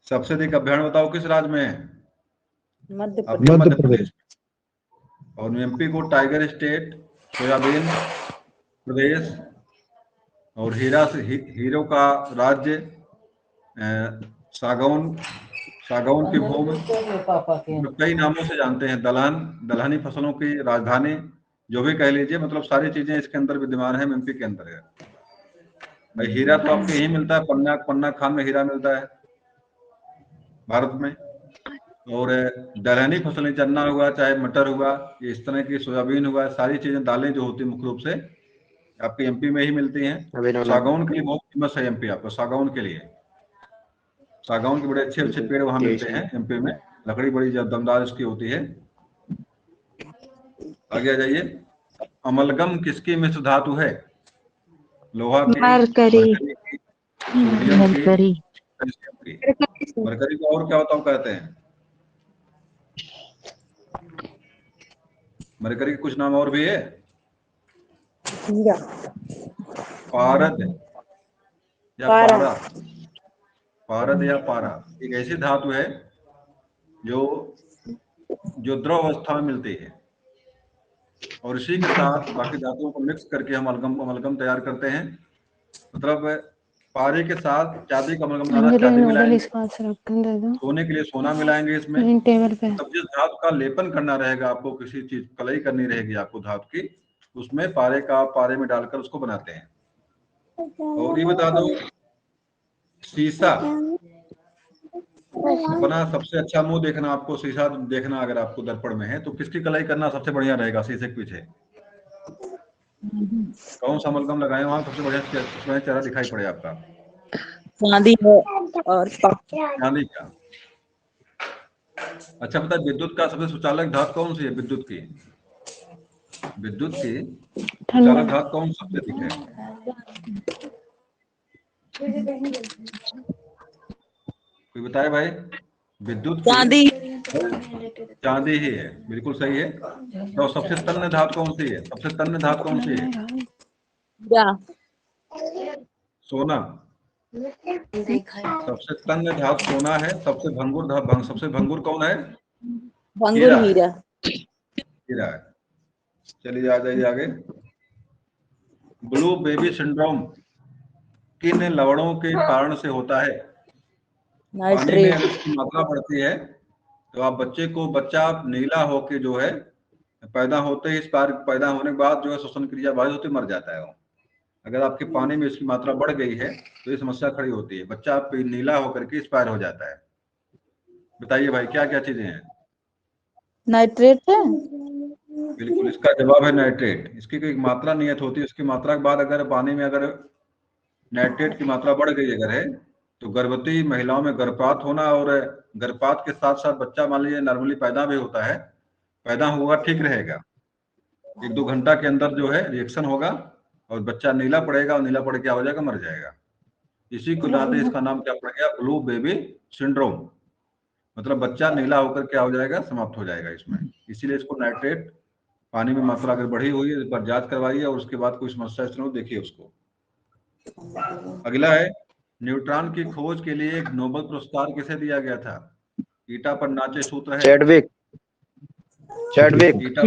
सबसे अधिक अभ्यारण बताओ किस राज्य में है? अपने मध्य प्रदेश। और एमपी को टाइगर स्टेट, सोयाबीन प्रदेश और हीरो का राज्य, सागौन, सागौन की भूमि, कई नामों से जानते हैं। दलहनी फसलों की राजधानी, जो भी कह लीजिए, मतलब सारी चीजें इसके अंदर विद्यमान है, एमपी के अंदर है। भाई हीरा तो आपको यही मिलता है, पन्ना खान में हीरा मिलता है भारत में। और दलहनी फसलें, चना हुआ चाहे मटर हुआ, ये इस तरह की सोयाबीन हुआ, सारी चीजें दालें जो होती है मुख्य रूप से आपके एमपी में ही मिलती हैं। सागौन के लिए बहुत फेमस है एमपी आपको, सागौन के लिए। सागौन के बड़े अच्छे अच्छे पेड़ वहां मिलते हैं एमपी में, लकड़ी बड़ी दमदार उसकी होती है। आगे आ जाइए। अमलगम किसकी मिश्र धातु है? लोहा की, मरकरी। मरकरी की, सोडियम की, मरकरी। कैल्शियम की। मरकरी को और क्या होता हूँ कहते हैं? मरकरी के कुछ नाम और भी है। पारद या पारा, पारद या पारा, एक ऐसी धातु है जो द्रव अवस्था में मिलती है, और इसी के साथ बाकी धातुओं को मिक्स करके हम अमलगम तैयार करते हैं। मतलब पारे के साथ चांदी का अमलगम बनाना, चांदी मिलाएंगे, सोने के लिए सोना मिलाएंगे इसमें। टेबल पे तब जिस धातु का लेपन करना रहेगा आपको, किसी चीज कलई करनी रहेगी आपको धातु की, उसमें पारे में डालकर उसको बनाते हैं। और ये बता दो, शीशा, अपना सबसे अच्छा मुंह देखना, आपको शीशा देखना अगर आपको दर्पण में है तो किसकी कलाई करना सबसे बढ़िया रहेगा? शीशे के पीछे कौन सा अमलगम लगाए वहां सबसे बढ़िया चेहरा दिखाई पड़े आपका? चांदी और चांदी का। अच्छा बता, विद्युत का सबसे सुचालक धातु कौन सी है विद्युत की? विद्युत की ठंडा। चालक धातु कौन सबसे अधिक है? कोई बताए भाई। विद्युत की चांदी। चांदी ही है, बिल्कुल सही है। तो सबसे तन्य धातु कौन सी है? सबसे तन्य धातु कौन सी है? हीरा। सोना। सबसे तन्य धातु सोना है। सबसे भंगुर कौन है? भंगुर हीरा है। हीरा। हीरा है। चलिए आ जाइए आगे। ब्लू बेबी सिंड्रोम किन लवणों के कारण से होता है? पानी में अगर नाइट्रेट। इसकी मात्रा बढ़ती है तो आप बच्चा नीला होके जो है पैदा होते ही, इस बार पैदा होने के बाद जो है श्वसन क्रिया बाधित होती मर जाता है वो। अगर आपके पानी में इसकी मात्रा बढ़ गई है तो ये समस्या खड़ी होती है, बच्चा नीला होकर के एक्सपायर हो जाता है। बताइए भाई क्या क्या चीजें हैं? नाइट्रेट है। बिल्कुल इसका जवाब है नाइट्रेट। इसकी कोई मात्रा नियत होती है, उसकी मात्रा के बाद अगर पानी में अगर नाइट्रेट की मात्रा बढ़ गई अगर है तो गर्भवती महिलाओं में गर्भपात होना, और गर्भपात के साथ साथ बच्चा मान लीजिए नॉर्मली पैदा भी होता है, पैदा हुआ ठीक रहेगा, 1-2 घंटा के अंदर जो है रिएक्शन होगा और बच्चा नीला पड़ेगा, और नीला पड़ के क्या हो जाएगा? मर जाएगा। इसी को नाते इसका नाम क्या पड़ गया? Blue baby syndrome. मतलब बच्चा नीला होकर क्या हो जाएगा? समाप्त हो जाएगा इसमें। इसीलिए इसको नाइट्रेट पानी में मात्रा अगर बढ़ी हुई है इस पर जांच करवाइए, और उसके बाद कोई समस्या इस तरह देखिए उसको। अगला है, न्यूट्रॉन की खोज के लिए एक नोबेल पुरस्कार किसे दिया गया था? ईटा पर नाचे सूत्र है। चैडविक। ईटा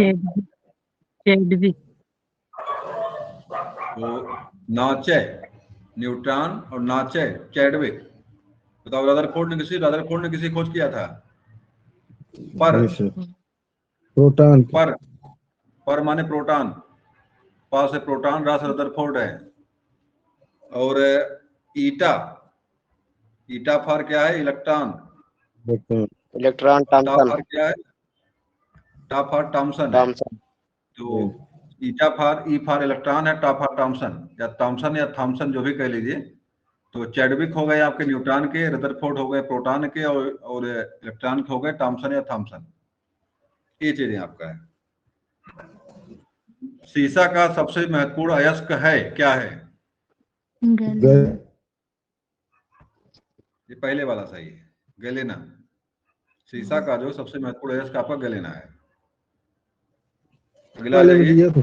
चेडविक। तो नाचे न्यूट्रॉन और नाचे चैडविक। बताओ रदरफोर्ड ने किसी खोज किया था? पर जी सर। प्रोटॉन की। पर माने प्रोटॉन, पास है प्रोटॉन, रास रदरफोर्ड है। और ईटा, ईटा फॉर क्या है? इलेक्ट्रॉन। इलेक्ट्रॉन टा थॉमसन। फॉर क्या है? टा फॉर थॉमसन है। तो ईटा फॉर, ई फॉर इलेक्ट्रॉन है, टा फॉर थॉमसन, या थॉमसन जो भी कह लीजिए। तो चैडविक हो गए आपके न्यूट्रॉन के, रदरफोर्ड हो गए प्रोटॉन के, और इलेक्ट्रॉन के हो गए थॉमसन या थॉमसन। ये चीजें आपका है। सीसा का सबसे महत्वपूर्ण अयस्क है क्या है? ये पहले वाला सही है, गैलेना। सीसा का जो सबसे महत्वपूर्ण अयस्क आपका गैलेना है। अगला आ वाले में जाइए। दिया था।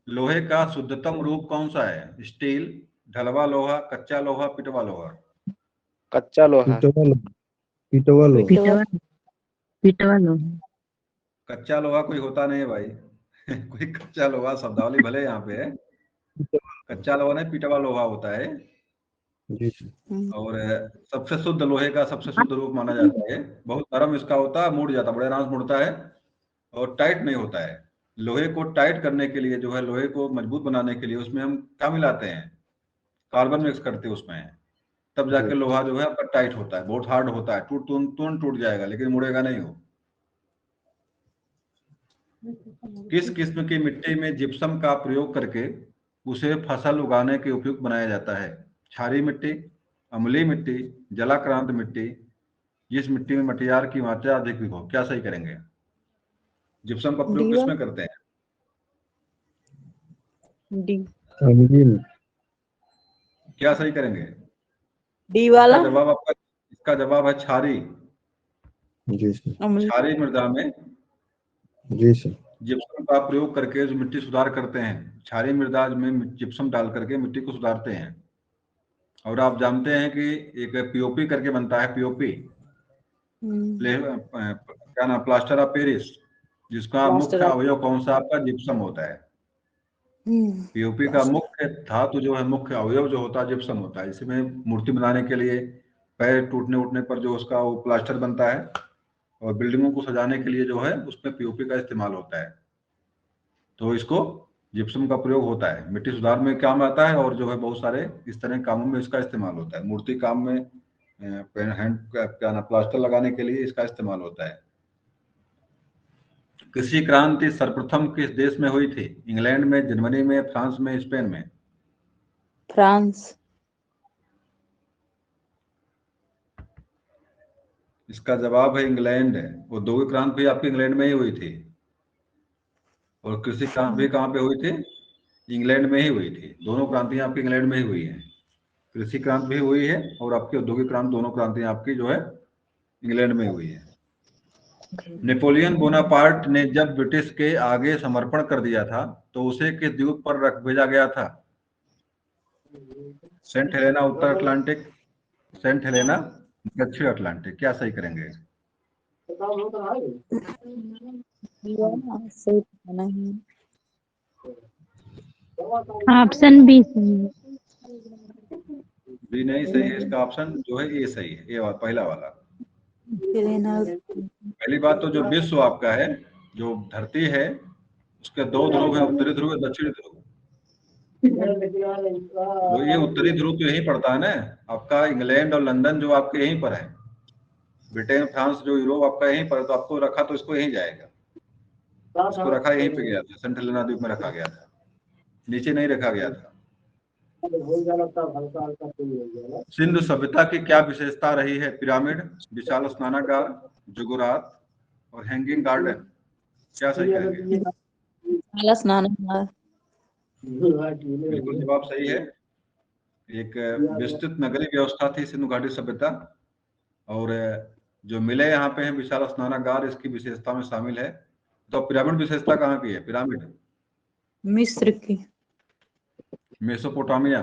लोहे का शुद्धतम रूप कौन सा है? स्टील, ढलवा लोहा, कच्चा लोहा, पिटवा लोहा। कच्चा लोहा। पीटवा लोहा। पीटवा लोहा। पिटवा पिटवा लोहा। कच्चा लोहा कोई होता नहीं है भाई। कोई कच्चा लोहा शब्दावली भले यहाँ पे है, कच्चा लोहा नहीं, पिटवा लोहा होता है। जी सर। और सबसे शुद्ध लोहे का सबसे शुद्ध रूप माना जाता है। बहुत नरम इसका होता है, मुड़ जाता, बड़े आराम से मुड़ता है, और टाइट नहीं होता है। लोहे को टाइट करने के लिए जो है, लोहे को मजबूत बनाने के लिए उसमें हम क्या मिलाते हैं? कार्बन मिक्स करते हैं उसमें, तब जाके लोहा जो है आपका टाइट होता है। बहुत हार्ड होता है, तुरंत टूट जाएगा लेकिन मुड़ेगा नहीं हो। किस किस्म की मिट्टी में जिप्सम का प्रयोग करके उसे फसल उगाने के उपयुक्त बनाया जाता है? क्षारीय मिट्टी, अम्लीय मिट्टी, जलाक्रांत मिट्टी, जिस मिट्टी में मटियार की मात्रा अधिक हो। क्या सही करेंगे? जिप्सम का प्रयोग डी किसमें करते हैं? डी अम्लीय में। क्या सही करेंगे? डी वाला। इसका जवाब है क्षारीय। जी सर। क्षारीय मृदा में जी सर। जिप्सम का प्रयोग करके जो मिट्टी सुधार करते हैं, क्षारीय मृदा में जिप्सम डाल करके मिट्टी को सुधारते हैं। और आप जानते हैं कि एक पीओपी करके बनता है, पीओपी, क्या नाम, प्लास्टर ऑफ पेरिस, जिसका मुख्य अवयव कौन सा आपका? जिप्सम होता है। पीओपी का मुख्य धातु जो है, मुख्य अवयव जो होता है जिप्सम होता है। इसमें मूर्ति बनाने के लिए, पैर टूटने उठने पर जो उसका वो प्लास्टर बनता है, और बिल्डिंगों को सजाने के लिए जो है उसमें पीओपी का इस्तेमाल होता है। तो इसको जिप्सम का प्रयोग होता है, मिट्टी सुधार में काम आता है, और जो है बहुत सारे इस तरह के कामों में इसका इस्तेमाल होता है। मूर्ति काम में, हैंड क्या ना, प्लास्टर लगाने के लिए इसका इस्तेमाल होता है। कृषि क्रांति सर्वप्रथम किस देश में हुई थी? इंग्लैंड में, जर्मनी में, फ्रांस में, स्पेन में? फ्रांस। इसका जवाब है इंग्लैंड है। वो 2वीं क्रांति भी आपकी इंग्लैंड में ही हुई थी। और कृषि क्रांति भी कहाँ पे हुई थी? इंग्लैंड में ही हुई थी। दोनों क्रांतियां आपकी इंग्लैंड में ही हुई हैं। कृषि क्रांति भी हुई है और आपकी औद्योगिक क्रांति, दोनों क्रांतियां आपकी जो है इंग्लैंड में हुई है। नेपोलियन बोनापार्ट ने जब ब्रिटिश के आगे समर्पण कर दिया था तो उसे किस द्वीप पर रख भेजा गया था? सेंट हेलेना उत्तर अटलांटिक, सेंट हेलेना दक्षिण अटलांटिक, क्या सही करेंगे? सही पता नहीं। ऑप्शन बी सही है। बी नहीं सही है, इसका ऑप्शन जो है ए सही है, ए पहला वाला। हेलेना पहली बात तो जो विश्व आपका है, जो धरती है, उसके दो ध्रुव है, उत्तरी ध्रुव और दक्षिणी ध्रुव। तो ये उत्तरी ध्रुव तो यहीं पड़ता है ना आपका, इंग्लैंड और लंदन जो आपके यहीं पर है, ब्रिटेन फ्रांस जो यूरोप आपका यहीं पर है, तो आपको रखा तो इसको यहीं जाएगा, इसको रखा यहीं पे गया था, सेंट हेलेना द्वीप में रखा गया था, नीचे नहीं रखा गया था। सिंधु सभ्यता की क्या विशेषता रही है? पिरामिड, विशाल स्नानागार, जुगुरात और हैंगिंग गार्डन, क्या सही करेंगे? काला स्नानागार। बिल्कुल जवाब सही है। एक विस्तृत नगरीय व्यवस्था थी सिंधु घाटी सभ्यता, और जो मिले यहाँ पे हैं विशाल स्नानागार इसकी विशेषता में शामिल है। तो पिरामिड विशेषता कहाँ की है? पिरामिड मिस्र की। मेसोपोटामिया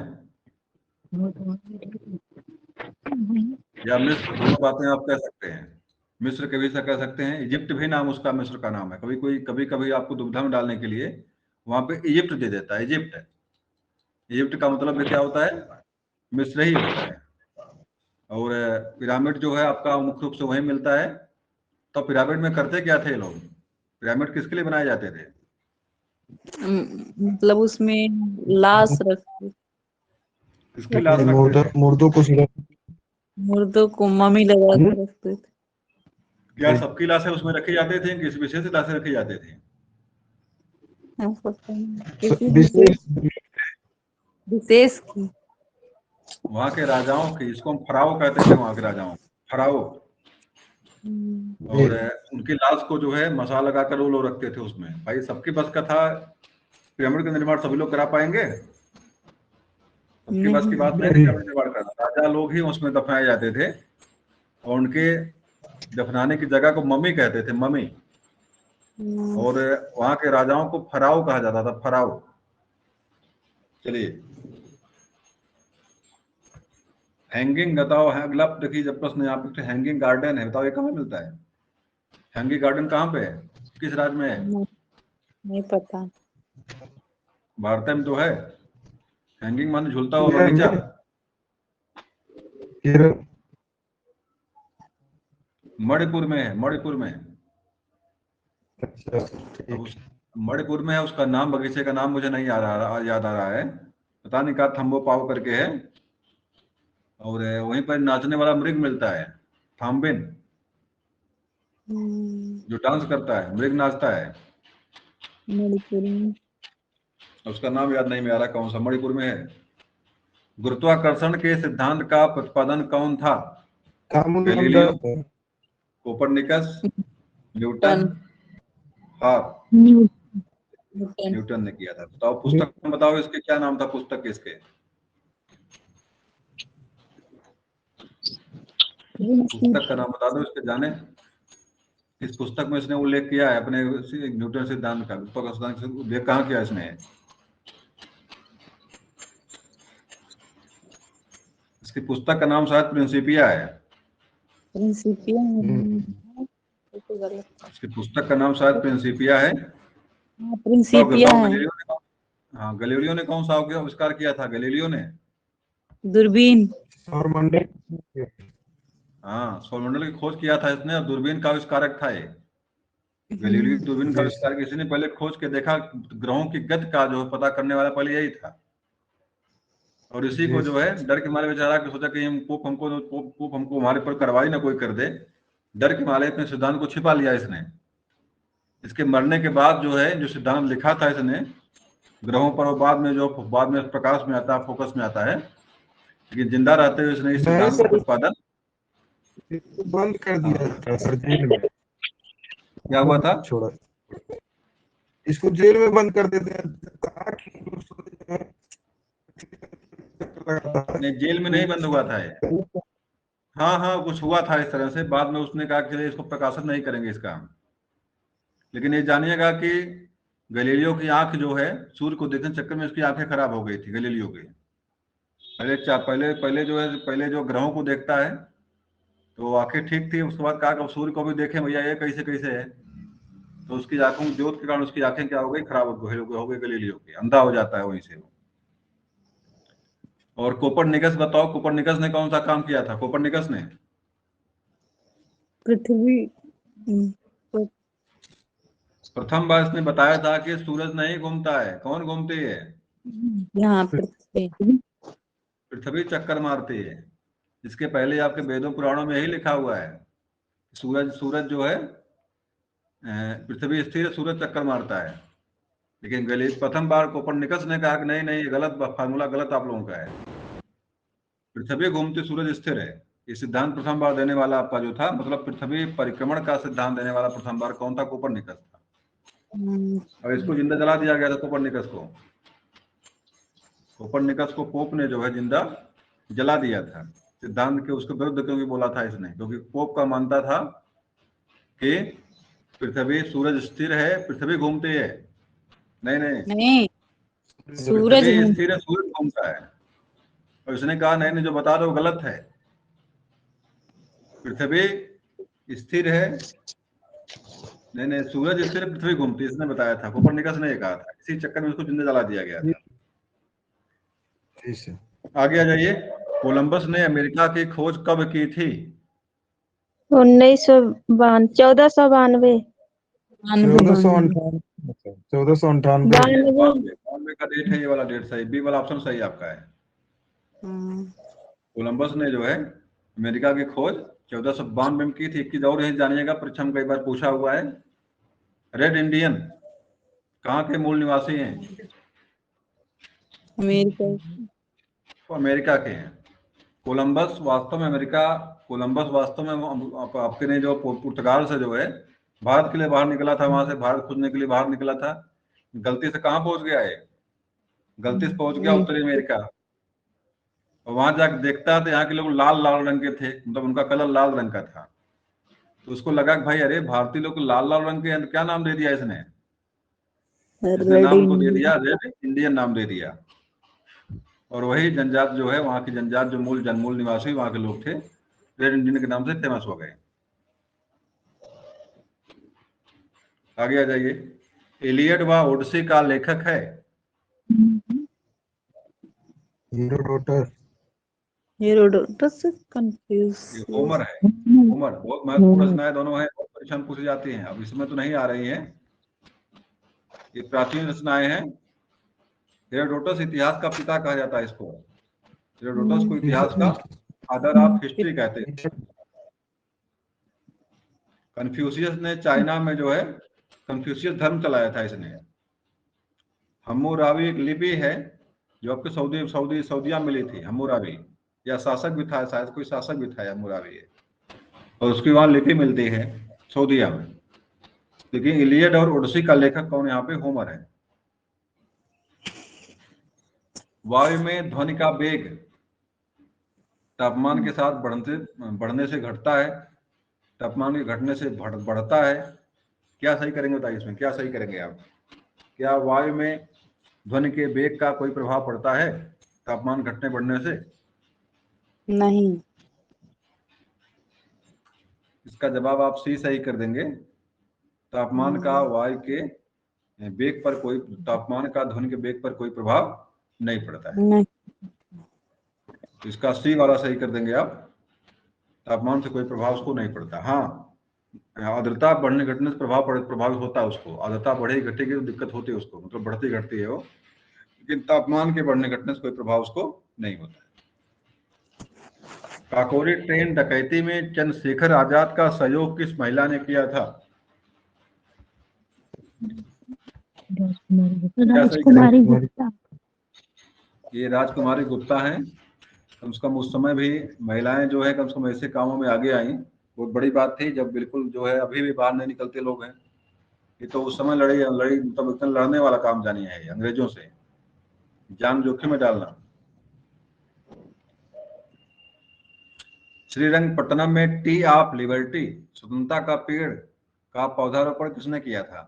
या मिस्र, दोनों बातें आप कह सकते हैं। मिस्र के भी से कह सकते हैं, इजिप्ट भी नाम उसका मिस्र का नाम है। कभी कभी आपको दुविधा में डालने के लिए वहां पे इजिप्ट दे देता है। इजिप्ट, इजिप्ट का मतलब क्या होता है? मिस्र ही होता है। और पिरामिड जो है आपका मुख्य रूप से वहीं मिलता है। तो पिरामिड में करते क्या थे लोग? पिरामिड किसके लिए बनाए जाते थे? मतलब उसमें लाश रखते, किसकी लाश रखते थे? मुर्दों को सिर्फ मुर्दों को मम्मी लगा के रखते थे। क्या सबकी लाशें उसमें रखी जाती थी, किसी विशेष लाशें रखी जाती थी? पता नहीं, किसी विशेष विशेष की। वहां के राजाओं की, इसको हम फराओ कहते थे, वहां के राजाओं फराओ। और उनकी लाश को जो है मसाला लगाकर वो लोग रखते थे उसमें। भाई सबके बस का था पिरामिड का निर्माण सभी लोग करा पाएंगे? सबके बस की बात नहीं थी पिरामिड निर्माण करना। राजा लोग ही उसमें दफनाए जाते थे, और उनके दफनाने की जगह को मम्मी कहते थे, मम्मी। और वहां के राजाओं को फराओ कहा जाता था, फराओ। चलिए हैंगिंग बताओ है अगला। देखिए जब प्रश्न यहाँ पे हैंगिंग गार्डन है, बताओ ये कहाँ मिलता है? हैंगिंग गार्डन कहाँ पे है, किस राज्य में है? नहीं पता। भारत में तो है। हैंगिंग माने झूलता हुआ बगीचा। मणिपुर में है, मणिपुर में। अब उस मणिपुर में है, उसका नाम, बगीचे का नाम मुझे नहीं याद आ रहा है, पता नहीं कहा, थम्बो पाव करके है। और वहीं पर नाचने वाला मृग मिलता है, थाम्बिन, जो डांस करता है, मृग नाचता है। मणिपुर में। उसका नाम याद नहीं आ रहा, कौन सा मणिपुर में है। गुरुत्वाकर्षण के सिद्धांत का प्रतिपादन कौन था? गैलीलियो, कोपरनिकस, न्यूटन, न्यूटन ने किया था। बताओ पुस्तक बताओ, इसके क्या नाम था पुस्तक इसके? पुस्तक का नाम बता दो इसके, जाने इस पुस्तक में इसने उल्लेख किया है अपने न्यूटन सिद्धांत का, सिद्धांत से उल्लेख कहाँ किया इसने? इसकी पुस्तक का नाम शायद प्रिंसिपिया है। प्रिंसिपिया इसकी पुस्तक का नाम शायद प्रिंसिपिया है। प्रिंसिपिया है। हाँ, गैलीलियो ने कौन सा आविष्कार किया था? गैलीलियो ने दूरबीन। हाँ, सौरमंडल की खोज किया था इसने, और दूरबीन का आविष्कारक था ये। गैलीलियो दूरबीन का आविष्कार किसी ने पहले खोज के देखा, ग्रहों की गति का जो पता करने वाला पहले यही था। और इसी को जो है डर के मारे बेचारा के सोचा कि हम पोप हमको हमारे पर कार्रवाई ना कोई कर दे, डर के मारे अपने सिद्धांत को छिपा लिया इसने। इसके मरने के बाद जो है जो सिद्धांत लिखा था इसने ग्रहों पर, वो बाद में प्रकाश में आता है, फोकस में आता है, लेकिन जिंदा रहते हुए इसने इस सिद्धांत का उत्पादन बंद कर दिया था सर, जेल में क्या हुआ था? छोड़ा इसको जेल में बंद कर देते हैं। कहा कि उसको जो है नहीं, जेल में नहीं बंद हुआ था ये। हाँ हाँ, कुछ हुआ था इस तरह से, बाद में उसने कहा कि चलिए इसको प्रकाशित नहीं करेंगे इसका। लेकिन ये जानिएगा कि गैलीलियो की आंख जो है, सूर्य को देखने के चक्कर में उसकी आंखें खराब हो गई थी गैलीलियो की। पहले पहले जो है, पहले जो ग्रहों को देखता है तो आंखें ठीक थी, उसके बाद कहा कि अब सूर्य को भी देखें भैया ये कैसे कैसे है। तो उसकी आंखों में ज्योत के कारण उसकी आंखें क्या हो गई, खराब हो गई गैलीलियो की, अंधा हो जाता है वहीं से वो। और कोपरनिकस बताओ, कोपरनिकस ने कौन सा काम किया था? कोपरनिकस ने पृथ्वी प्रथम बार इसने बताया था कि सूरज नहीं घूमता है, कौन घूमती है? यहाँ पृथ्वी। पृथ्वी चक्कर मारती है। इसके पहले आपके वेदों पुराणों में यही लिखा हुआ है, सूरज सूरज जो है, पृथ्वी स्थिर, सूरज चक्कर मारता है। लेकिन गलित प्रथम बार कोपरनिकस ने कहा कि नहीं नहीं, ये गलत फार्मूला, गलत आप लोगों का है, पृथ्वी घूमती सूरज स्थिर है। ये सिद्धांत प्रथम बार देने वाला आपका जो था, मतलब पृथ्वी परिक्रमण का सिद्धांत देने वाला प्रथम बार कौन था? कोपरनिकस था। और इसको जिंदा जला दिया गया था कोपरनिकस को। कोपरनिकस को पोप ने जो है जिंदा जला दिया था, सिद्धांत के उसके विरुद्ध क्योंकि बोला था इसने, क्योंकि पोप का मानता था कि पृथ्वी, सूरज स्थिर है, पृथ्वी घूमती है। नहीं नहीं, नहीं, सूरज पृथ्वी स्थिर है, सूरज घूमता है। और उसने कहा नहीं नहीं, जो बता रहे हो गलत है, पृथ्वी स्थिर है, नहीं नहीं, सूरज स्थिर है, पृथ्वी घूमती है, इसने बताया था, कोपरनिकस ने ये कहा था। इसी चक्कर में उसको जिंदा जला दिया गया था। जी सर। आगे आ जाइए। कोलंबस ने अमेरिका की खोज कब की थी? 1492 92 का डेट है, ये वाला डेट सही, बी वाला ऑप्शन सही आपका है। कोलंबस ने जो है अमेरिका की खोज 1492 में की थी। एक चीज और यही जानिएगा, परीक्षा में कई बार पूछा हुआ है, रेड इंडियन कहाँ के मूल निवासी हैं? अमेरिका। वो अमेरिका के हैं। कोलंबस वास्तव में आपके ने जो पुर्तगाल से जो है भारत के लिए बाहर निकला था, वहां से भारत खोजने के लिए बाहर निकला था। गलती से कहाँ पहुंच गया है? गलती से पहुंच गया उत्तरी अमेरिका। और वहां जाकर देखता है तो यहाँ के लोग लाल लाल रंग के थे, मतलब उनका कलर लाल रंग का था। तो उसको लगा कि भाई अरे भारतीय लोग लाल लाल रंग के हैं, तो क्या नाम दे दिया इसने नाम को दे दिया रेड इंडियन नाम दे दिया। और वही जनजात जो है, वहां की जनजात जो मूल निवासी वहां के लोग थे, रेड इंडियन के नाम से फेमस हो गए। आगे आ जाइए। इलियड व ओडिसी का लेखक है? Herodotus confuse. ये होमर है। होमर बहुत महत्वपूर्ण रचनाएं दोनों हैं, बहुत परीक्षा में पूछी जाती हैं। अब इसमें तो नहीं आ रही हैं, ये प्राचीन रचनाएं हैं। हेरोडोटस इतिहास का पिता कहा जाता है इसको। हेरोडोटस को इतिहास का फादर ऑफ हिस्ट्री कहते हैं। कन्फ्यूशियस ने चाइना में जो है कन्फ्यूशियस धर्म चलाया था इसने। हम्मुराबी एक लिपि है जो आपके सऊदिया मिली थी, हम्मुराबी, या शासक भी था, शायद कोई शासक भी था हम्मुराबी, और उसकी वहां लिपि मिलती है सऊदिया में। लेकिन इलियड और ओडिसी का लेखक कौन? यहाँ पे होमर है। वायु में ध्वनि का वेग तापमान के साथ बढ़ने से घटता है, तापमान के घटने से बढ़ता है। क्या सही करेंगे बताइए, इसमें क्या सही करेंगे आप? क्या वायु में ध्वनि के वेग का कोई प्रभाव पड़ता है तापमान घटने बढ़ने से? नहीं। इसका जवाब आप सी सही कर देंगे। तापमान का वायु के वेग पर कोई, तापमान का ध्वनि के वेग पर कोई प्रभाव नहीं पड़ता है। नहीं। इसका सी वाला सही कर देंगे आप, तापमान से कोई प्रभाव उसको नहीं पड़ता। हाँ, आर्द्रता बढ़ने घटने से प्रभावित होता है उसको। आर्द्रता बढ़ेगी घटेगी तो दिक्कत होती है उसको, मतलब बढ़ती घटती है वो, लेकिन तापमान के बढ़ने घटने से कोई प्रभाव उसको नहीं होता। काकोरी ट्रेन डकैती में चंद्रशेखर आजाद का सहयोग किस महिला ने किया था? राजकुमारी गुप्ता। ये राजकुमारी गुप्ता हैं। कम से कम उस समय भी महिलाएं जो है कम से कम ऐसे कामों में आगे आई, बहुत बड़ी बात थी। जब बिल्कुल जो है अभी भी बाहर नहीं निकलते लोग हैं, ये तो उस समय लड़ी लड़ी मतलब इतना लड़ने वाला काम जानिए है ये, अंग्रेजों से जान जोखिम में डालना। श्रीरंगपट्टनम में टी ऑफ लिबर्टी स्वतंत्रता का पेड़ का पौधारोपण किसने किया था?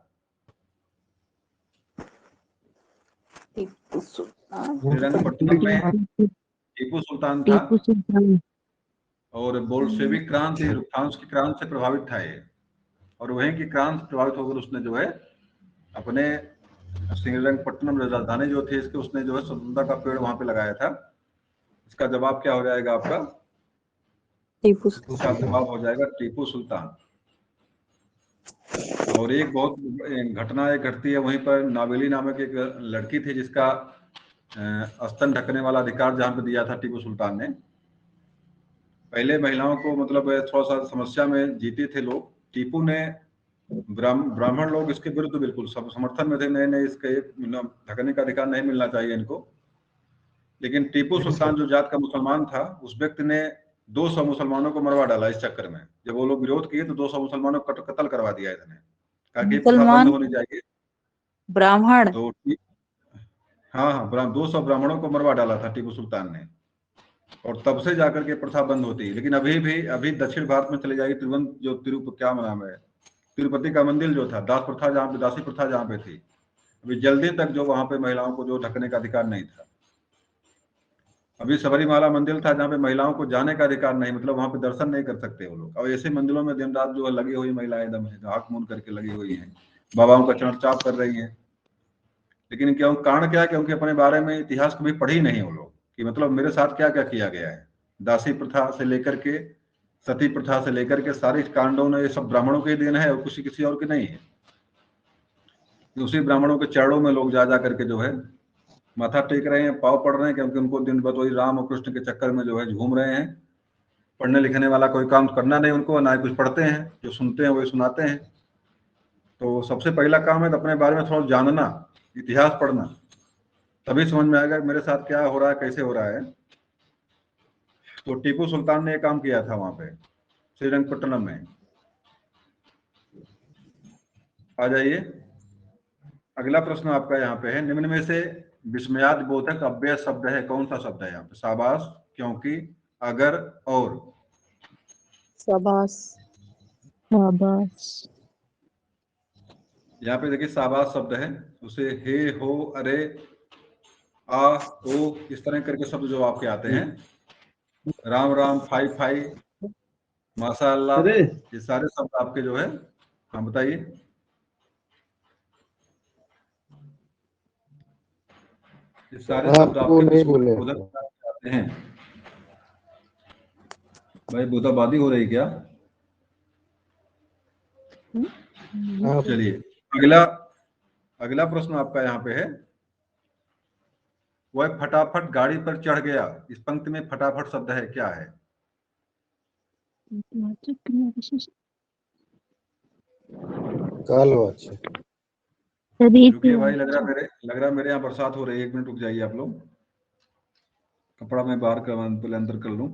टीपू सुल्तान। श्रीरंगपट्टनम में टीपू सुल्तान था टीपू सुल्तान। और बोल्शेविक क्रांति फ्रांस की क्रांति से प्रभावित था ये, और वहीं की क्रांति प्रभावित होकर उसने जो है अपने श्रीरंगपट्टनम राजधानी जो थी इसके उसने जो है स्वतंत्रता का पेड़ वहां पे लगाया था। इसका जवाब क्या हो जाएगा आपका? टीपू इसका जवाब हो जाएगा टीपू सुल्तान। और एक बहुत घटना एक घटती है वहीं पर, नावेली नामक एक लड़की थी जिसका स्तन ढकने वाला अधिकार जहां पे दिया था टीपू सुल्तान ने। पहले महिलाओं को मतलब थोड़ा सा समस्या में जीते थे लोग, टीपू ने ब्राह्मण लोग इसके विरुद्ध बिल्कुल सब समर्थन में थे, नए नए इसके ढकने का अधिकार नहीं मिलना चाहिए इनको। लेकिन टीपू सुल्तान जो जात का मुसलमान था उस व्यक्ति ने 200 मुसलमानों को मरवा डाला इस चक्कर में। जब वो लोग विरोध किए तो 200 मुसलमानों को कत्ल करवा दिया इसने, कहा कि प्रथा बंद मुसलमान होनी चाहिए। ब्राह्मण। तो हाँ हाँ 200 ब्राह्मणों को मरवा डाला था टीपू सुल्तान ने, और तब से जाकर के प्रथा बंद होती है। लेकिन अभी भी अभी दक्षिण भारत में चले जाइए, क्या नाम है, तिरुपति का मंदिर जो था, दास प्रथा जहाँ पे, दासी प्रथा जहाँ पे थी, अभी जल्दी तक जो वहां पे महिलाओं को जो ढकने का अधिकार नहीं था। अभी सबरीमाला मंदिर था जहाँ पे महिलाओं को जाने का अधिकार नहीं, मतलब वहां पे दर्शन नहीं कर सकते वो लोग। और ऐसे मंदिरों में दिन रात जो है लगी हुई महिलाएं एकदम आंख मूंद करके लगी हुई हैं, बाबाओं का चरण चाप कर रही हैं। लेकिन क्यों, कारण क्या है? क्योंकि अपने बारे में इतिहास कभी पढ़ी नहीं वो लोग, कि मतलब मेरे साथ क्या क्या किया गया है। दासी प्रथा से लेकर के सती प्रथा से लेकर के सारे कांडों ने, ये सब ब्राह्मणों के देन है और किसी और के नहीं है। उसी ब्राह्मणों के चरणों में लोग जा जा करके जो है माथा टेक रहे हैं, पाव पड़ रहे हैं, क्योंकि उनको दिन भर वही राम और कृष्ण के चक्कर में जो है झूम रहे हैं। पढ़ने लिखने वाला कोई काम करना नहीं उनको, ना ही कुछ पढ़ते हैं, जो सुनते हैं वही सुनाते हैं। तो सबसे पहला काम है तो अपने बारे में थोड़ा जानना, इतिहास पढ़ना, तभी समझ में आएगा मेरे साथ क्या हो रहा है, कैसे हो रहा है। तो टीपू सुल्तान ने एक काम किया था वहां पे श्रीरंगपट्टनम में। आ जाइए, अगला प्रश्न आपका यहाँ पे है, निम्न में से विस्मयाद बोधक अव्यय शब्द है कौन सा शब्द है यहाँ पे? शाबाश, क्योंकि, अगर, और। शाबाश। शाबाश। यहाँ पे देखिए शाबाश शब्द है, उसे हे, हो, अरे, आ, ओ, इस तरह करके शब्द जो आपके आते हैं, राम राम, फाई फाई, माशाअल्लाह, ये सारे शब्द आपके जो है, हाँ बताइए। ये सारे शब्द आपको आपके नहीं बोले बोधक आते हैं। भाई बोधाबादी हो रही क्या? आप चलिए, अगला अगला प्रश्न आपका यहाँ पे है, वह फटाफट गाड़ी पर चढ़ गया, इस पंक्ति में फटाफट शब्द है क्या है? कालवाची। रुकिए भाई, लग रहा मेरे यहाँ बरसात हो रही है, 1 मिनट रुक जाइए आप लोग, कपड़ा मैं बाहर कर पहले अंदर कर लूं।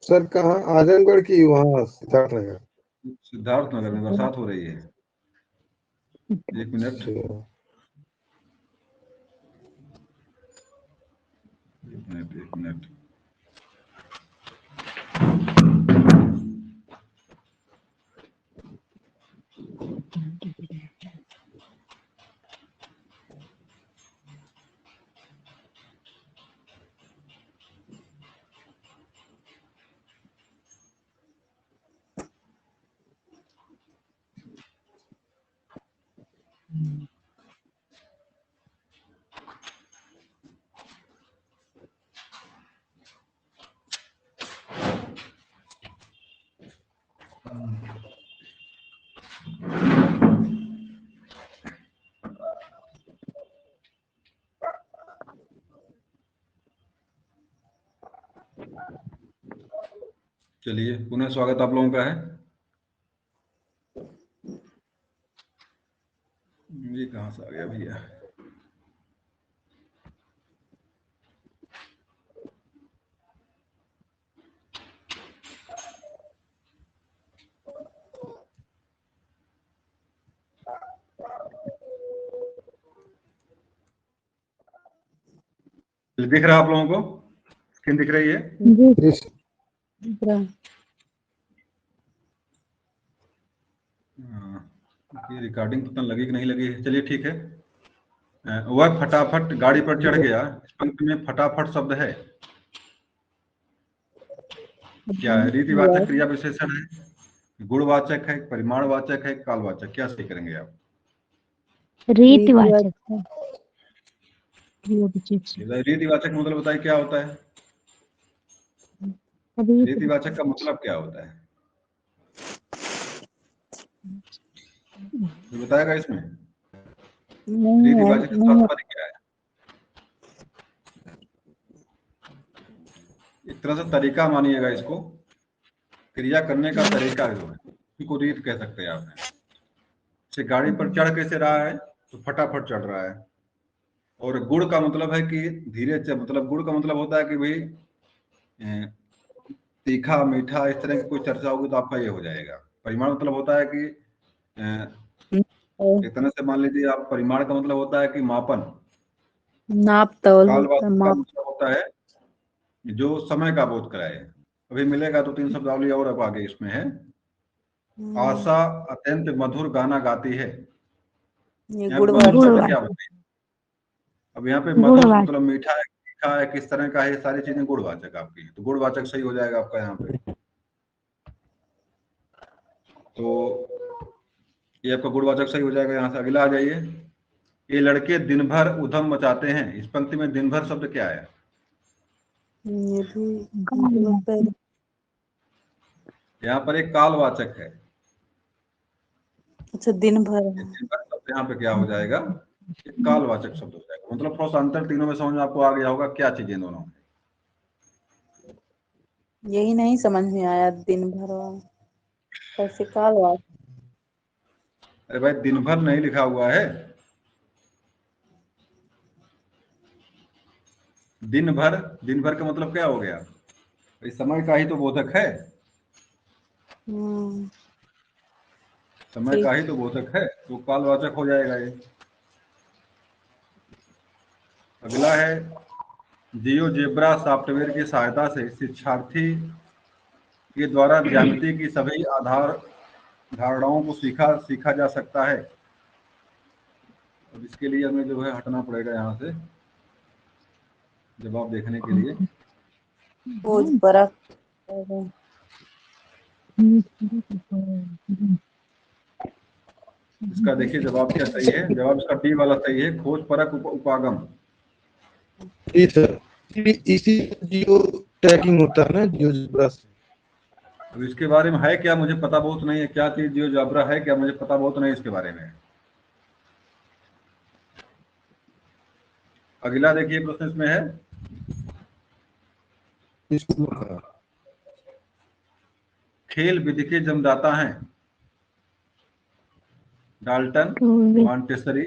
सर कहाँ, आजमगढ़ की वहाँ सिद्धार्थ नगर? सिद्धार्थ नगर में बरसात हो रही है, 1 मिनट। अच्छा। एक मिनट। चलिए, पुनः स्वागत आप लोगों का है। ये कहाँ से आ गया भैया? दिख रहा है आप लोगों को? स्क्रीन दिख रही है? जी दृश्य दिख रहा है। ये रिकॉर्डिंग तो लगी कि नहीं लगी है, चलिए ठीक है। वह फटाफट गाड़ी पर चढ़ गया, इस पंक्ति में फटाफट शब्द है क्या है? रीतिवाचक, क्रिया विशेषण है, गुणवाचक है, परिमाणवाचक है, कालवाचक? क्या सही करेंगे आप? रीतिवाचक है। क्रिया विशेषण। रीतिवाचक मतलब बताइए क्या होता है? रीति रीतिवाचक का मतलब क्या होता है, ये बताएगा इसमें? नहीं है, रीतिवाचक का नहीं है। तात्पर्य क्या है? एक तरह से तरीका मानिएगा इसको, क्रिया करने का तरीका जो है इसको रीत कह सकते हैं आप। से गाड़ी पर चढ़ कैसे रहा है? तो फटाफट चढ़ रहा है। और गुड़ का मतलब है कि धीरे चल, मतलब गुड़ का मतलब होता है कि भाई तीखा मीठा इस तरह की कोई चर्चा होगी तो आपका ये हो जाएगा। परिमाण मतलब होता है कि एक तरह से मान लीजिए आप, परिमाण का मतलब होता है कि मापन। नाप तौल कालवाचक का माप। मतलब होता है जो समय का बोध कराए। अभी मिलेगा तो 3 शब्दावली और अब आगे इसमें है। आशा अत्यंत मधुर गाना गाती है। ये यहाँ पे मधुर शब्द गुणवाचक। क्या बताइए? अब यहाँ पे मधुर गुणवाचक। मतलब मीठा है, तीखा है, किस तरह का है, ये सारी चीजें गुणवाचक आपकी, तो गुणवाचक सही हो जाएगा आपका यहाँ पे। तो ये आपका गुणवाचक सही हो जाएगा। यहाँ से अगला आ जाइए। ये लड़के दिन भर उधम मचाते हैं, इस पंक्ति में दिन भर शब्द क्या है? ये भी लगता है। यहाँ पर एक कालवाचक है। अच्छा, दिन भर ये दिन भर शब्द यहाँ पे क्या हो जाएगा? एक कालवाचक शब्द हो जाएगा। मतलब थोड़ा सा अंतर तीनों में समझ में आपको आ गया होगा क्या चीजें दोनों। यही नहीं समझ में आया, दिन भर कैसे कालवाचक। अरे भाई दिन भर नहीं लिखा हुआ है, दिन भर। दिन भर का मतलब क्या हो गया? भाई समय का ही तो बोधक है, समय का ही तो बोधक है, तो कालवाचक हो जाएगा ये। अगला है, जियोजेब्रा सॉफ्टवेयर की सहायता से शिक्षार्थी के द्वारा ज्यामिति की सभी आधार धारणाओं को सीखा जा सकता है। अब इसके लिए हमें जो है हटना पड़ेगा यहाँ से जवाब देखने के लिए। खोज परख। इसका देखिए जवाब क्या सही है। जवाब इसका डी वाला सही है, खोज परख उपागम। जी सर, इसी जियो टैगिंग होता है ना जियोजेब्रा से। अब इसके बारे में है क्या मुझे पता बहुत नहीं है, क्या चीज जियोजेब्रा है क्या मुझे पता बहुत नहीं इसके बारे में। अगला देखिए प्रश्न इसमें है, स्कूल का खेल विधि के जन्मदाता हैं Dalton, Montessori,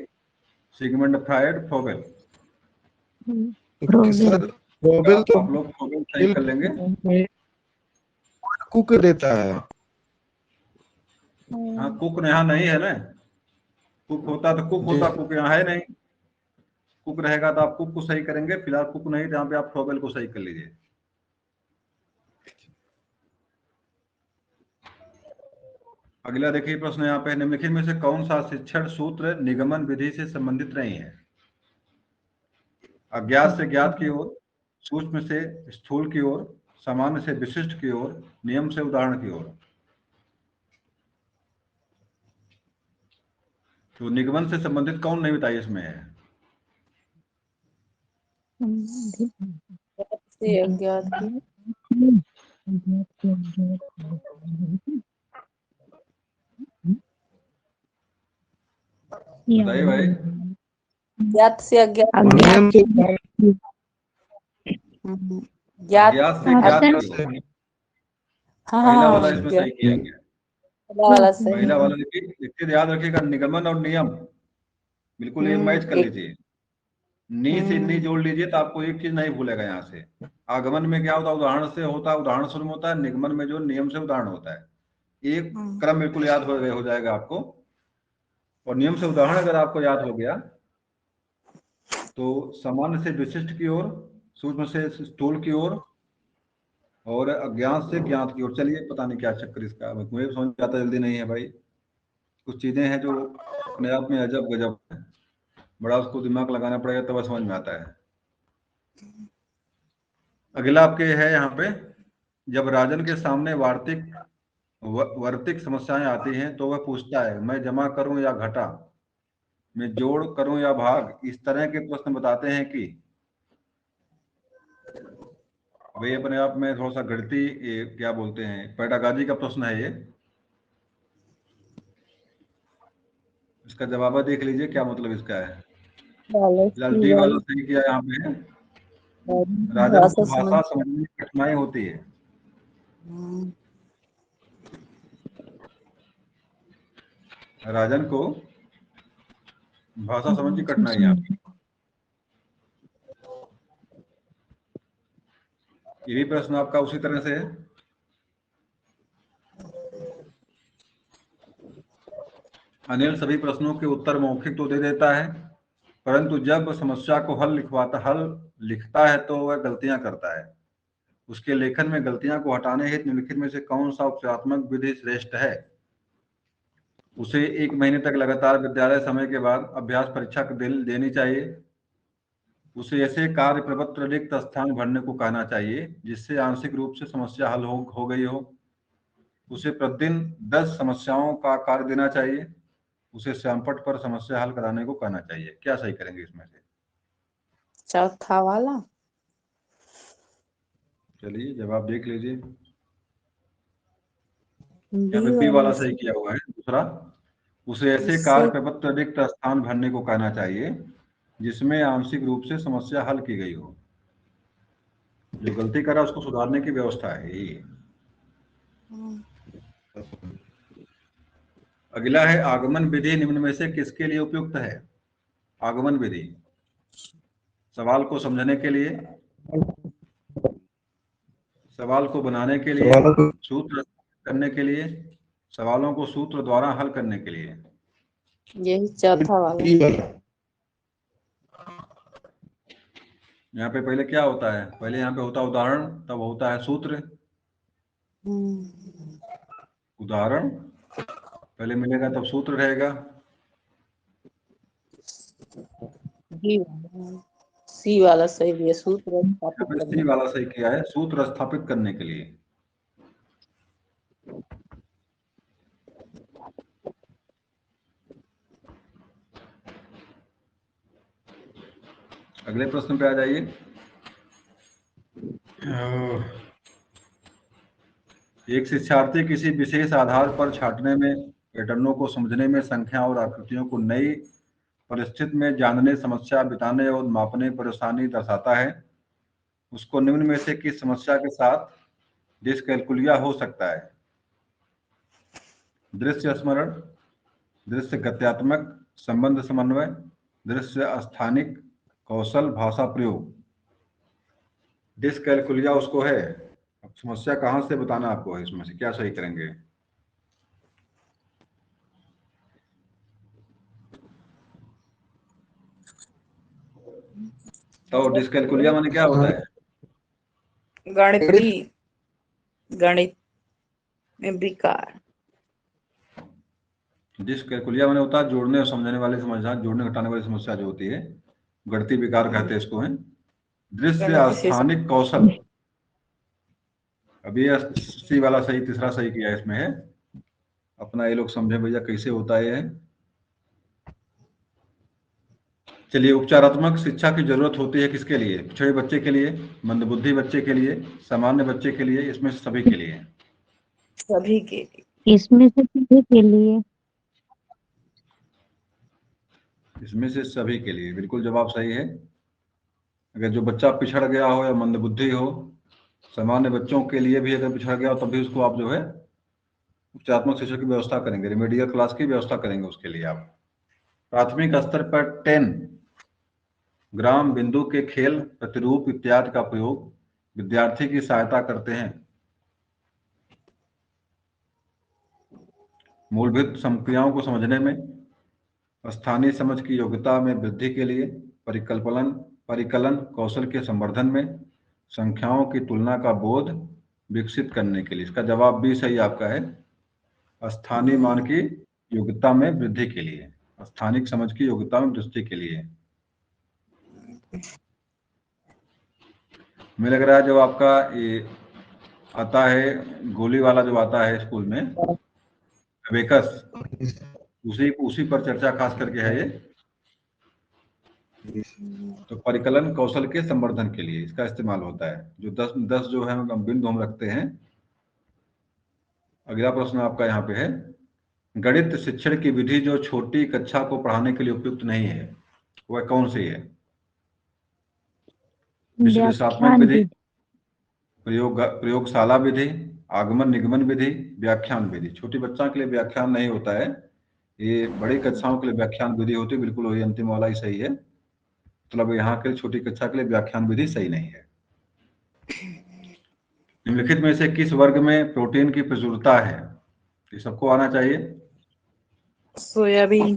Sigmund Freud, Froebel. Sir रोबेल तो आप लोग फ्रोबेल सही कर लेंगे। कुक देता है। हाँ, कुक यहाँ नहीं है ना, कुक होता तो कुक होता, कुक यहाँ है नहीं। कुक रहेगा तो आप कुक को सही करेंगे, फिलहाल कुक नहीं तो यहाँ पे आप फ्रोबेल को सही कर लीजिए। अगला देखिए प्रश्न यहाँ पे, निम्नलिखित में से कौन सा शिक्षण सूत्र निगमन विधि से संबंधित नहीं है? अज्ञात से ज्ञात की ओर, सूक्ष्म से स्थूल की ओर, सामान्य से विशिष्ट की ओर, नियम से उदाहरण की ओर। तो निगमन से संबंधित कौन नहीं बताइए इसमें है? से अज्ञात की। बताइए भाई। ज्ञात से अज्ञात। नियम से ज्ञात। अज्ञात से ज्ञात की ओर। हाँ पहला हाँ, वाला इसमें सही किया गया। पहला वाला सही पहला है। वाला देखिए याद रखिएगा, निगमन और नियम बिल्कुल ये मैच कर एक। लीजिए। नी से नी जोड़ लीजिए तो आपको एक चीज नहीं भूलेगा यहाँ से। आगमन में क्या होता है? उदाहरण से होता है, उदाहरण शुरू में होता है। निगमन में जो नियम से उदाहरण होता है। एक क्रम बिल्कुल याद हो जाएगा आपको। और नियम से उदाहरण अगर आपको याद हो गया तो सामान्य से विशिष्ट की ओर, सूक्ष्म से स्थूल की ओर और अज्ञात से ज्ञात की ओर। चलिए, पता नहीं क्या चक्कर इसका, मुझे समझ में आता जल्दी नहीं है भाई। कुछ चीजें हैं जो अपने आप में अजब गजब है, बड़ा उसको दिमाग लगाना पड़ेगा तब समझ में आता है। अगला आपके है यहाँ पे, जब राजन के सामने वर्तिक समस्याएं आती हैं तो वह पूछता है, मैं जमा करूं या घटा, मैं जोड़ करूं या भाग। इस तरह के प्रश्न बताते हैं कि भाई अपने आप में थोड़ा सा गणितीय, क्या बोलते हैं, पेडागाजी का प्रश्न है ये। इसका जवाब देख लीजिए क्या मतलब इसका है। फिलहाल डी वाला सही किया यहाँ पे है। राजन को भाषा समझने में कठिनाई होती है। राजन को भाषा समझ की कठिनाई है। ये भी प्रश्न आपका उसी तरह से है। अनिल सभी प्रश्नों के उत्तर मौखिक तो दे देता है, परंतु जब समस्या को हल लिखता है तो वह गलतियां करता है। उसके लेखन में गलतियां को हटाने हेतु निम्नलिखित में से कौन सा उपचारात्मक विधि श्रेष्ठ है। उसे 1 महीने तक लगातार विद्यालय समय के बाद अभ्यास परीक्षा देनी चाहिए। उसे ऐसे कार्य प्रपत्र रिक्त स्थान भरने को कहना चाहिए जिससे आंशिक रूप से समस्या हल हो गई हो। उसे प्रतिदिन 10 समस्याओं का कार्य देना चाहिए। उसे श्यामपट्ट पर समस्या हल कराने को कहना चाहिए। क्या सही करेंगे इसमें से? चौथा वाला। चलिए जवाब देख लीजिए। यहाँ पे बी वाला सही किया हुआ है। दूसरा, उसे ऐसे कार्य प्रपत्र रिक्त स्थान भरने को कहना चाहिए जिसमें आंशिक रूप से समस्या हल की गई हो। जो गलती करा उसको सुधारने की व्यवस्था है ये। अगला है, आगमन विधि निम्न में से किसके लिए उपयुक्त है। आगमन विधि सवाल को समझने के लिए, सवाल को बनाने के लिए, सवालों को सूत्र करने के लिए, सवालों को सूत्र द्वारा हल करने के लिए। यही चौथा वाला। डी वाला। यहाँ पे पहले क्या होता है, पहले यहाँ पे होता है उदाहरण, तब होता है सूत्र। उदाहरण पहले मिलेगा तब सूत्र रहेगा। सी वाला सही है, सूत्र यहाँ स्थापित पे सी करने। वाला सही किया है, सूत्र स्थापित करने के लिए। अगले प्रश्न पे आ जाइए। एक शिक्षार्थी किसी विशेष आधार पर छांटने में, पैटर्नों को समझने में, संख्या और आकृतियों को नई परिस्थिति में जानने, समस्या बिताने और मापने परेशानी दर्शाता है। उसको निम्न में से किस समस्या के साथ डिस्कैलकुलिया हो सकता है। दृश्य स्मरण, दृश्य गत्यात्मक, संबंध समन्वय, दृश्य स्थानिक, कौशल, भाषा प्रयोग। डिस्कैलकुलिया उसको है। अब समस्या कहाँ से बताना आपको है, इसमें से क्या सही करेंगे। तो डिस्कैलकुलिया माने क्या होता है। गणित में विकार। डिस्कैलकुलिया माने होता है जोड़ने और समझने वाली समस्या, जोड़ने घटाने वाली समस्या जो होती है, गणितीय विकार कहते हैं इसको है। दृश्य स्थानिक कौशल, अभी सी वाला सही, तीसरा सही किया इसमें है। अपना ये लोग समझे भैया कैसे होता है। चलिए, उपचारात्मक शिक्षा की जरूरत होती है किसके लिए। पिछड़े बच्चे के लिए, मंदबुद्धि बच्चे के लिए, सामान्य बच्चे के लिए, इसमें से सभी के लिए। सभी के लिए। इसमें से सभी के लिए। इसमें से सभी के लिए बिल्कुल जवाब सही है। अगर जो बच्चा पिछड़ गया हो या मंदबुद्धि हो, सामान्य बच्चों के लिए भी अगर पिछड़ गया हो तब भी उसको आप जो है उपचारात्मक शिक्षा की व्यवस्था करेंगे, रिमेडियल क्लास की व्यवस्था करेंगे उसके लिए आप। प्राथमिक स्तर पर 10 ग्राम बिंदु के खेल, प्रतिरूप इत्यादि का प्रयोग विद्यार्थी की सहायता करते हैं। मूलभूत संक्रियाओं को समझने में, स्थानीय समझ की योग्यता में वृद्धि के लिए, परिकलन कौशल के संवर्धन में, संख्याओं की तुलना का बोध विकसित करने के लिए। इसका जवाब बी सही आपका है, स्थानीय मान की योग्यता में वृद्धि के लिए, स्थानिक समझ की योग्यता में वृद्धि के लिए। मुझे लग रहा है जो आपका ये आता है गोली वाला जो आता है स्कूल में अबेकस, उसी पर चर्चा खास करके है ये। तो परिकलन कौशल के संवर्धन के लिए इसका इस्तेमाल होता है। जो 10 जो है बिंदु हम रखते हैं। अगला प्रश्न आपका यहाँ पे है, गणित शिक्षण की विधि जो छोटी कक्षा को पढ़ाने के लिए उपयुक्त नहीं है, वह कौन सी है? विश्लेषणात्मक विधि, प्रयोगशाला विधि, आगमन निगमन विधि, व्याख्यान विधि। छोटी बच्चा के लिए व्याख्यान नहीं होता है, ये बड़ी कक्षाओं के लिए व्याख्यान विधि होती है। बिल्कुल वही अंतिम वाला ही सही है। मतलब यहाँ के लिए छोटी कक्षा के लिए व्याख्यान विधि सही नहीं है। निम्नलिखित में से किस वर्ग में प्रोटीन की प्रचुरता है? ये सबको आना चाहिए। सोयाबीन,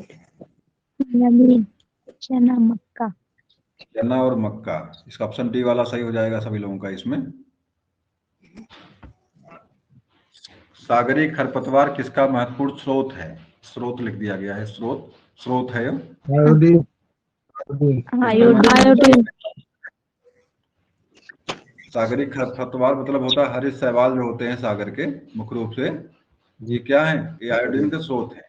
चना, मक्का। चना और मक्का, इसका ऑप्शन डी वाला सही हो जाएगा सभी लोगों का इसमें। सागरी खरपतवार किसका महत्वपूर्ण स्रोत है? स्रोत लिख दिया गया है, स्रोत है आयोडीन। आयोडीन। सागरी खरपतवार मतलब होता है हरित शैवाल जो होते हैं सागर के, मुख्य रूप से ये क्या है, ये आयोडीन के स्रोत है।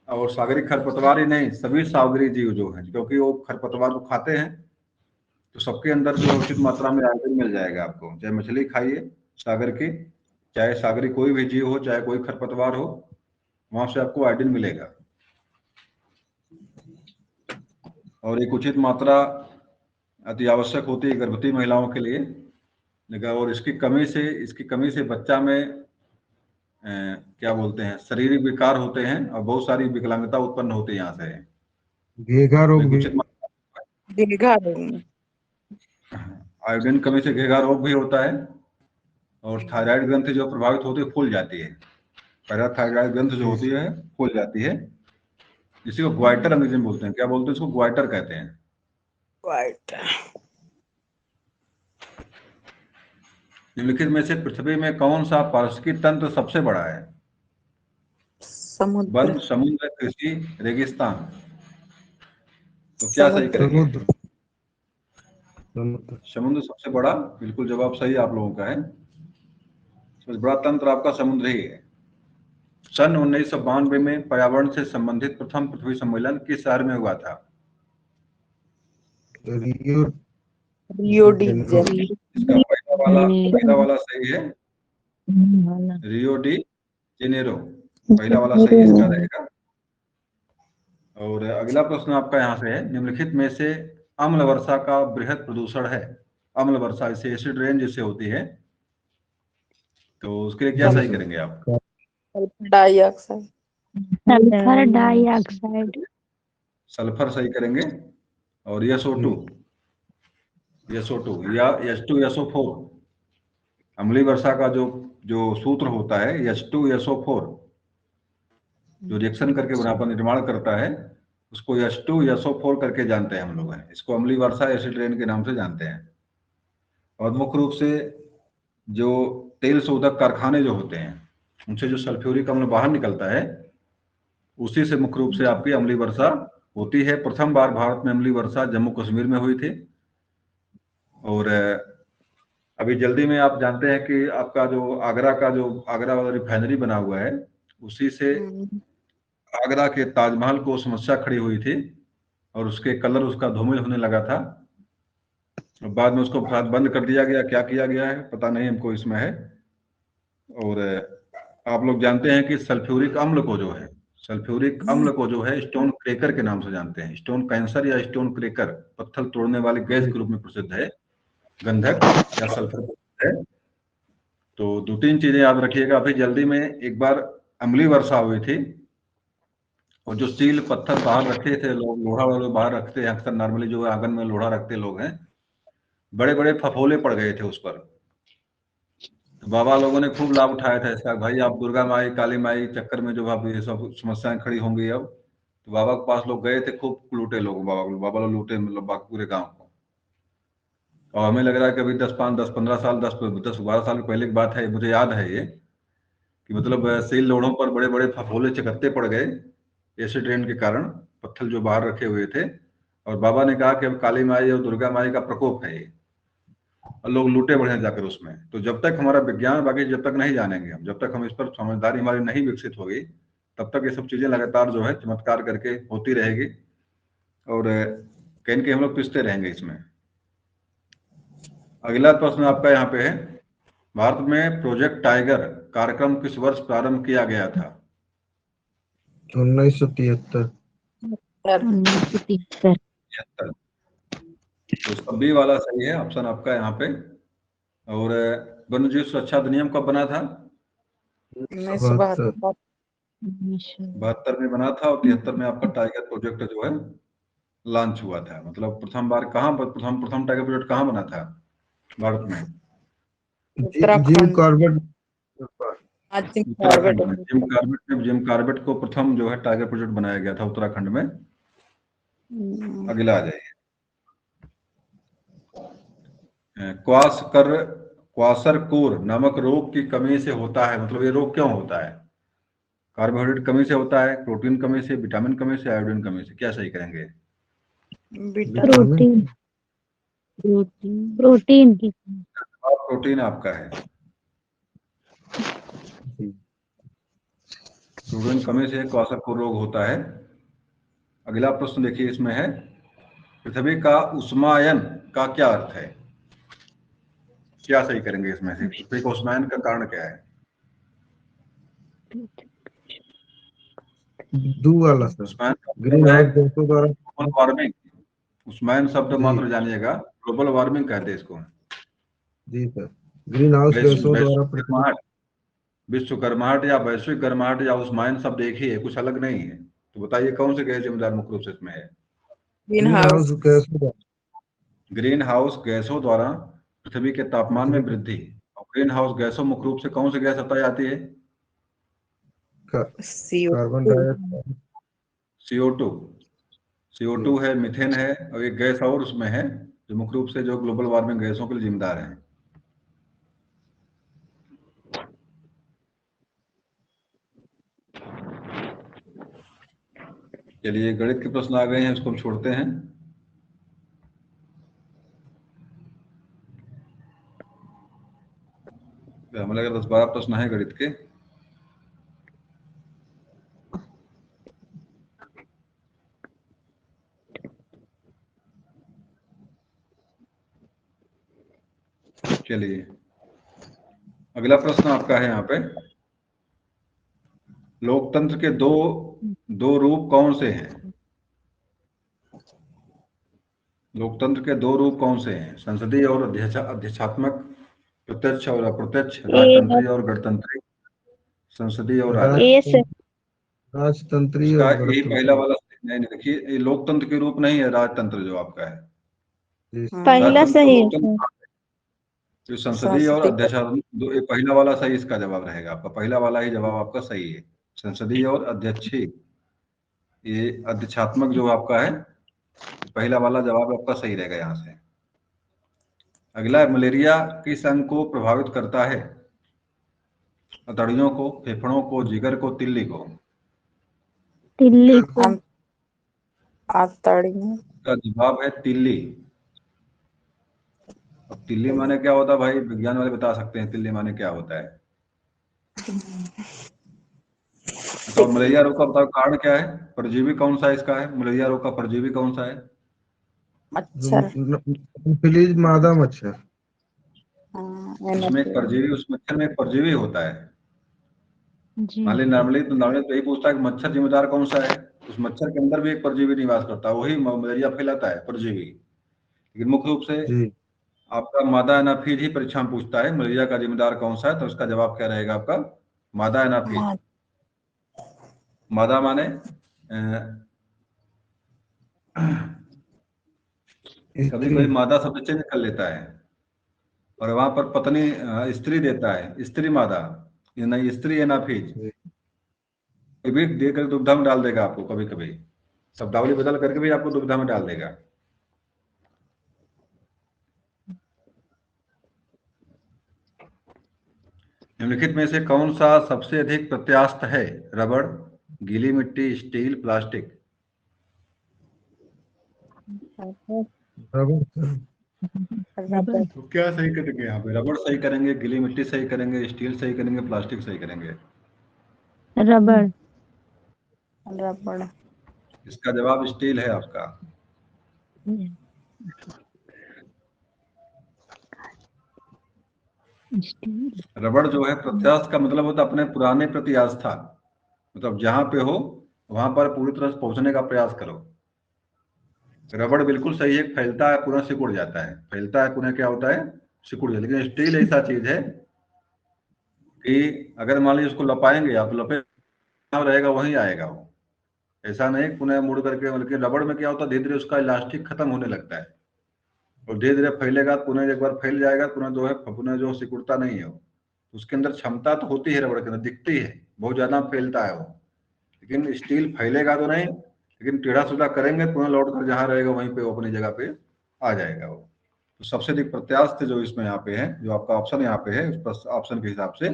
और सागरी खरपतवार ही नहीं, सभी सागरी जीव जो है, क्योंकि वो खरपतवार को खाते हैं, तो सबके अंदर जो उचित मात्रा में आयोडीन मिल जाएगा आपको। चाहे मछली खाइए सागर की, चाहे सागरी कोई भी जीव हो, चाहे कोई खरपतवार हो, वहां से आपको आयोडीन मिलेगा। और एक उचित मात्रा अति आवश्यक होती है गर्भवती महिलाओं के लिए, लेकिन और इसकी कमी से बच्चा में क्या बोलते हैं, शारीरिक विकार होते हैं और बहुत सारी विकलांगता उत्पन्न होती है यहाँ से। घेघा रोग भी। दीर्घा रोग, आयोडीन कमी से घेघा रोग भी होता है। और थायराइड ग्रंथि जो प्रभावित होती है फूल जाती है, पैराथायराइड ग्रंथि जो होती है फूल जाती है। इसी को ग्वाइटर अंग्रेजी में बोलते हैं। क्या बोलते हैं इसको? ग्वाइटर कहते हैं। निम्नलिखित में से पृथ्वी में कौन सा पारिस्थितिकी तंत्र सबसे बड़ा है? समुद्र, वन, समुद्र, कृषि, रेगिस्तान। तो क्या सही करेंगे? समुद्र सबसे बड़ा, बिल्कुल जवाब सही आप लोगों का है। सबसे बड़ा तंत्र आपका समुद्र ही है। सन 1992 में पर्यावरण से संबंधित प्रथम पृथ्वी सम्मेलन किस शहर में हुआ था? Rio de Janeiro. इसका पहला वाला सही है, रियो डी जेनेरो पहला वाला सही इसका रहेगा। और अगला प्रश्न आपका यहाँ से है, निम्नलिखित में से अम्ल वर्षा का बृहद प्रदूषण है? अम्ल वर्षा इसे एसिड रेन जिससे होती है, तो उसके लिए क्या सही करेंगे आप? Sulphur dioxide, sulphur dioxide. Sulphur सही करेंगे। और SO2 या H2SO4, अम्लीय वर्षा का जो सूत्र होता है H2SO4, जो रिएक्शन करके बना पर निर्माण करता है, उसको H2SO4 करके जानते हैं हम लोग हैं। इसको अम्लीय वर्षा एसिड रेन के नाम से जानते हैं। और मुख्य रूप से जो तेल शोधक कारखाने जो होते हैं, उनसे जो सल्फ्यूरिक अम्ल बाहर निकलता है, उसी से मुख्य रूप से आपकी अम्लीय वर्षा होती है। प्रथम बार भारत में अम्लीय वर्षा जम्मू कश्मीर में हुई थी। और अभी जल्दी में आप जानते हैं कि आपका जो आगरा वाला रिफाइनरी बना हुआ है, उसी से आगरा के ताजमहल को समस्या खड़ी हुई थी और उसके कलर उसका धूमिल होने लगा था। बाद में उसको बंद कर दिया गया, क्या किया गया है पता नहीं हमको इसमें है। और आप लोग जानते हैं कि सल्फ्यूरिक अम्ल को जो है स्टोन क्रेकर के नाम से जानते हैं। स्टोन कैंसर या स्टोन क्रेकर, पत्थर तोड़ने वाली गैस के रूप में प्रसिद्ध है, गंधक या सल्फर है। तो 2-3 चीजें याद रखिएगा। अभी जल्दी में एक बार अम्लीय वर्षा हुई थी और जो स्टील पत्थर बाहर रखे थे लोग, लोहा वाले बाहर रखते हैं अक्सर, नॉर्मली जो आंगन में लोहा रखते लोग हैं, बड़े बड़े फफोले पड़ गए थे उस पर। तो बाबा लोगों ने खूब लाभ उठाया था इसका, भाई आप दुर्गा माई काली माई चक्कर में जो आप ये सब समस्याएं खड़ी होंगी अब। तो बाबा के पास लोग गए थे, खूब लूटे लोग, बाबा लोग लूटे, मतलब पूरे गांव को। और हमें लग रहा है कि अभी 10-15 साल 10-12 साल पहले की बात है, मुझे याद है ये कि मतलब सेल रोडों पर बड़े बड़े फफोले चकत्ते पड़ गए एसिड रेन के कारण, पत्थर जो बाहर रखे हुए थे। और बाबा ने कहा कि अब काली माई और दुर्गा माई का प्रकोप है ये, और लोग लूटे बढ़े जाकर उसमें। तो जब तक हमारा विज्ञान बाकी जब तक नहीं जानेंगे हम, जब तक हम इस पर समझदारी हमारी नहीं विकसित होगी, तब तक ये सब चीजें लगातार जो है चमत्कार करके होती रहेगी, और कहीं न कहीं हम लोग पिसते रहेंगे इसमें। अगला प्रश्न आपका यहाँ पे है, भारत में प्रोजेक्ट टाइगर कार्यक्रम किस वर्ष प्रारंभ किया गया था? 1973। 1973। 73। तो उसका बी वाला सही है ऑप्शन आपका यहाँ पे। और वन्य जीव सुरक्षा अधिनियम कब बना था? 1972। 72 में बना था, और 73 में आपका टाइगर प्रोजेक्ट जो है लॉन्च हुआ था। मतलब प्रथम बार कहाँ पर प्रथम टाइगर प्रोजेक्ट कहाँ बना था भारत में? Jim Corbett. उत्तराखंड में जिम कॉर्बेट को प्रथम जो है टाइगर प्रोजेक्ट बनाया गया था उत्तराखंड में। अगला आ जाइए। क्वाशरकोर नामक रोग की कमी से होता है, मतलब ये रोग क्यों होता है? कार्बोहाइड्रेट कमी से होता है, प्रोटीन कमी से, विटामिन कमी से, आयोडीन कमी से? क्या सही करेंगे? प्रोटीन। प्रोटीन की। और प्रोटीन आपका है। प्रोटीन कमी से क्वाशरकोर रोग होता है। अगला प्रश्न देखिए, इसमें है पृथ्वी का उष्मायन का क्या अर्थ है? क्या सही करेंगे इसमें से? पृथ्वी का उष्मायन का कारण क्या है? दो वाला सर। उष्मायन ग्रीन हाउस गैसों द्वारा। Global warming. उष्मायन शब्द जी। मात्र जानिएगा, ग्लोबल वार्मिंग कहते हैं इसको। जी सर। ग्रीन हाउस गैसों द्वारा पृथ्वी। विश्व गर्माहट या वैश्विक गर्माहट या उष्मायन शब्द एक ही है, कुछ अलग नहीं है। तो बताइए कौन से गैस जिम्मेदार मुख्य रूप से इसमें है? ग्रीन हाउस गैसों द्वारा। ग्रीन हाउस गैसों द्वारा पृथ्वी के तापमान में वृद्धि। और ग्रीन हाउस गैसों मुख्य रूप से कौन सी गैस बताई जाती है? Carbon dioxide. CO2। CO2 है, मीथेन है, और एक गैस और उसमें है जो मुख्य रूप से जो ग्लोबल वार्मिंग गैसों के लिए जिम्मेदार है। चलिए, गणित के प्रश्न आ गए हैं, उसको हम छोड़ते हैं। हमें लगा 10-12 प्रश्न है गणित के। चलिए, अगला प्रश्न आपका है यहाँ पे, लोकतंत्र के दो दो रूप कौन से हैं? लोकतंत्र के दो रूप कौन से हैं? संसदीय और अध्यक्षात्मक, प्रत्यक्ष और अप्रत्यक्ष, राजतंत्रीय और गणतंत्रीय। संसदीय और राजतंत्रीय इसका और यही पहला गणतंत्रीय। वाला नहीं, नहीं, देखिए ये लोकतंत्र के रूप नहीं है, राजतंत्र जो आपका है। पहला राजतंत्र सही है लोकतंत्र, तो संसदीय और अध्यक्षात्मक ये पहला वाला सही इसका जवाब रहेगा आपका। पहला वाला ही जवाब आपका सही है। संसदीय और अध्यक्षीय, ये अध्यक्षात्मक जो आपका है, पहला वाला जवाब आपका सही रहेगा यहाँ से। अगला, मलेरिया किस अंग को प्रभावित करता है? अतड़ियों को, फेफड़ों को, जिगर को, तिल्ली को? तिल्ली को। का जवाब है तिल्ली। अब तिल्ली माने क्या होता है भाई, विज्ञान वाले बता सकते हैं तिल्ली माने क्या होता है। तो मलेरिया रोग का बताओ कारण क्या है? परजीवी कौन सा इसका है? मलेरिया रोग का परजीवी कौन सा है? फिलीज मादा मच्छर। उसमें एक परजीवी, उस मच्छर में एक परजीवी होता है। जी। नॉर्मली तो यही पूछता है कि मच्छर जिम्मेदार कौन सा है। उस मच्छर के अंदर भी एक परजीवी निवास करता है, वही मलेरिया फैलाता है, परजीवी। लेकिन मुख्य रूप से जी। आपका मादा एनाफीड ही परीक्षा में पूछता है मलेरिया का जिम्मेदार कौन सा है, तो उसका जवाब क्या रहेगा आपका? मादा एनाफीड। मादा माने कभी कभी मादा शब्द चेंज कर लेता है, और वहां पर पत्नी स्त्री देता है, स्त्री मादा, ये नहीं स्त्री एनाफीज। कभी देकर दुविधा में डाल देगा आपको, कभी कभी शब्दावली बदल करके भी आपको दुविधा में डाल देगा। निम्नलिखित में से कौन सा सबसे अधिक प्रत्यास्थ है? रबड़, गीली मिट्टी, स्टील, प्लास्टिक। रबर। तो क्या सही करेंगे यहाँ पे? रबड़ सही करेंगे, गीली मिट्टी सही करेंगे, स्टील सही करेंगे, प्लास्टिक सही करेंगे? रबड़। रबड़। इसका जवाब स्टील है आपका। स्टील। रबड़ जो है, प्रत्यास्थ का मतलब होता है अपने पुराने प्रति आस्था, मतलब जहां पे हो वहां पर पूरी तरह से पहुंचने का प्रयास करो। रबड़ बिल्कुल सही है, फैलता है पुनः सिकुड़ जाता है, फैलता है पुनः क्या होता है? सिकुड़ जाता है। लेकिन स्टील ऐसा चीज है कि अगर मान लीजिए उसको लपाएंगे आप, लपे रहेगा वहीं आएगा वो, ऐसा नहीं पुनः मुड़ करके। बल्कि रबड़ में क्या होता है, धीरे धीरे उसका इलास्टिक खत्म होने लगता है और धीरे धीरे फैलेगा, पुनः एक बार फैल जाएगा, पुनः जो है पुनः जो सिकुड़ता नहीं है वो। उसके अंदर क्षमता तो होती है, रबड़ के अंदर दिखती है, बहुत ज्यादा फैलता है वो। लेकिन स्टील फैलेगा तो नहीं, लेकिन टेढ़ा सीधा करेंगे पुनः लौट कर जहां रहेगा वहीं पे वो अपनी जगह पे आ जाएगा वो। तो सबसे अधिक प्रत्यास्थ जो इसमें यहाँ पे है, जो आपका ऑप्शन यहाँ पे है, उस पर ऑप्शन के हिसाब से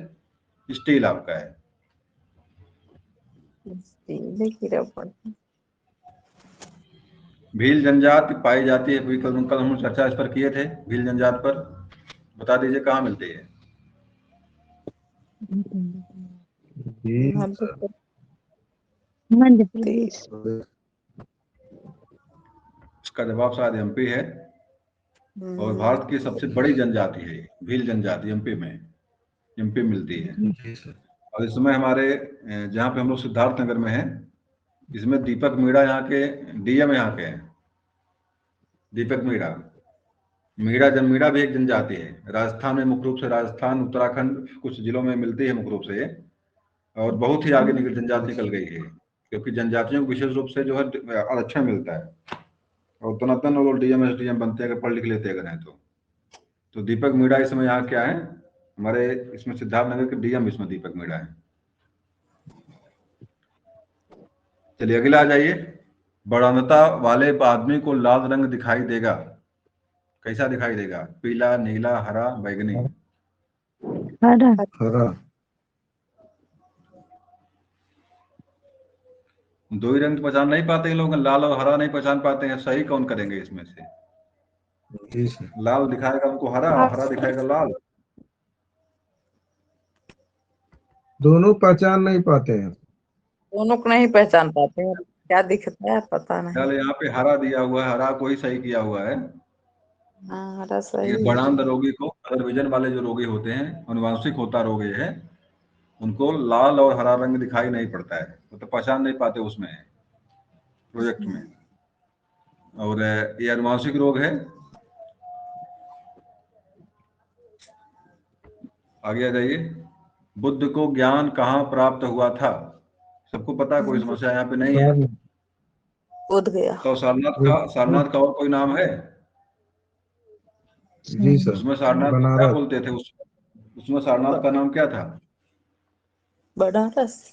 स्टील आपका है। स्टील की रबड़। भील जनजाति पाई जाती है, कल हम चर्चा इस पर किए थे, भील जनजाति पर। बता दीजिए कहाँ मिलती है? मध्य प्रदेश। इसका जवाब शायद एमपी है, और भारत की सबसे बड़ी जनजाति है भील जनजाति, एमपी में, एमपी मिलती है। और इस समय हमारे जहाँ पे हम लोग सिद्धार्थनगर में हैं, इसमें दीपक मीणा यहाँ के डीएम यहाँ के हैं। दीपक मीणा, मीणा भी एक जनजाति है। राजस्थान में मुख्य रूप से, राजस्थान, उत्तराखंड कुछ जिलों में मिलती है मुख्य रूप से ये, और बहुत ही आगे निकल जनजाति निकल गई है, क्योंकि जनजातियों को विशेष रूप से जो है आरक्षण मिलता है, और तनातन लोग डीएम एसडीएम बनते हैं अगर पढ़ लिख लेते अगर हैं तो दीपक मीणा इस समय यहाँ क्या है हमारे, इसमें सिद्धार्थनगर के डीएम इसमें दीपक मीणा है। चलिए अगला आ जाइए। बड़ौनता वाले आदमी को लाल रंग दिखाई देगा, कैसा दिखाई देगा? पीला, नीला, हरा, बैगनी। हरा। हरा। दो ही रंग पहचान नहीं पाते हैं लोग, लाल और हरा नहीं पहचान पाते हैं, सही कौन करेंगे इसमें से? जी सर। लाल दिखाएगा उनको हरा, हरा दिखाएगा लाल। दोनों पहचान नहीं पाते हैं। दोनों को नहीं पहचान पाते हैं, क्या दिखता है पता नहीं। चल यहाँ पे हरा दिया हुआ है, हरा को ही सही किया हुआ है। हाँ, हरा सही ये है। बड़ांद रोगी को, कलर विजन वाले जो रोगी होते हैं, अनुवांशिक होता रोग ये है, उनको लाल और हरा रंग दिखाई नहीं पड़ता है, वो तो पहचान नहीं पाते उसमें प्रोजेक्ट में। और ये अनुवांशिक रोग है। आगे आ जाइए। बुद्ध को ज्ञान कहाँ प्राप्त हुआ था? सबको पता है, कोई समस्या यहाँ पे नहीं है। बोध गया। तो सारनाथ का और कोई नाम है? जी सर। उसमें सारनाथ को क्या बनारस। बोलते थे? उसमें सारनाथ का नाम क्या था? बनारस।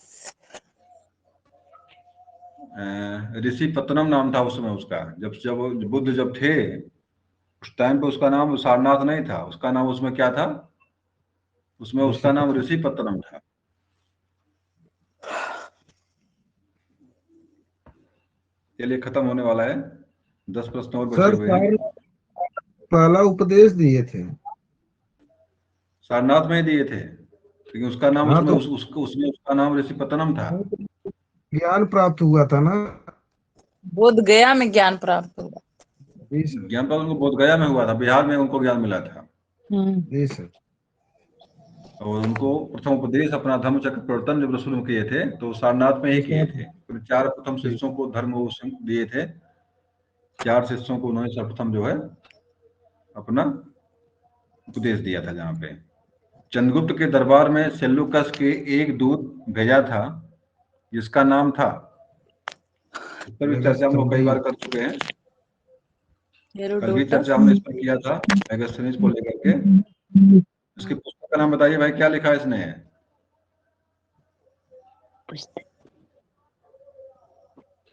ऋषि पत्तनम नाम था उसमें उसका। जब बुद्ध जब थे उस टाइम पे उसका नाम सारनाथ नहीं था, उसका नाम उसमें क्या था? उसमें उसका नाम ऋषि पत्तनम था। चलिए खत्म होने वाला है, 10 प्रश्न और बचे सर हुए हैं। पहला उपदेश दिए थे, सारनाथ में ही दिए थे, लेकिन उसका नाम हाँ उसमें तो उसमें उसका नाम ऋषि पत्तनम था। ज्ञान प्राप्त हुआ था ना। बोध गया में ज्ञान प्राप्त हुआ। जी सर। ज्ञान प्राप्त उनको बोध गया में हुआ था, बिहार में उनको ज्ञान मिला था। जी सर। और उनको प्रथम उपदेश अपना धर्म चक्र प्रवर्तन जब रसूल में किए थे तो सारनाथ में ही किए थे। तो 4 प्रथम शिष्यों को धर्म दिए थे, 4 शिष्यों को उन्होंने सर्वप्रथम जो है अपना उपदेश दिया था। जहाँ पे चंद्रगुप्त के दरबार में सेल्यूकस के एक दूत भेजा था जिसका नाम था, इस पर भी चर्चा हम लोग कई बार कर चुके हैं, कल भी चर्चा हमने इस पर किया था मेगास्थनीज को लेकर के। इसकी पुस्तक का नाम बताइए भाई, क्या लिखा है इसने?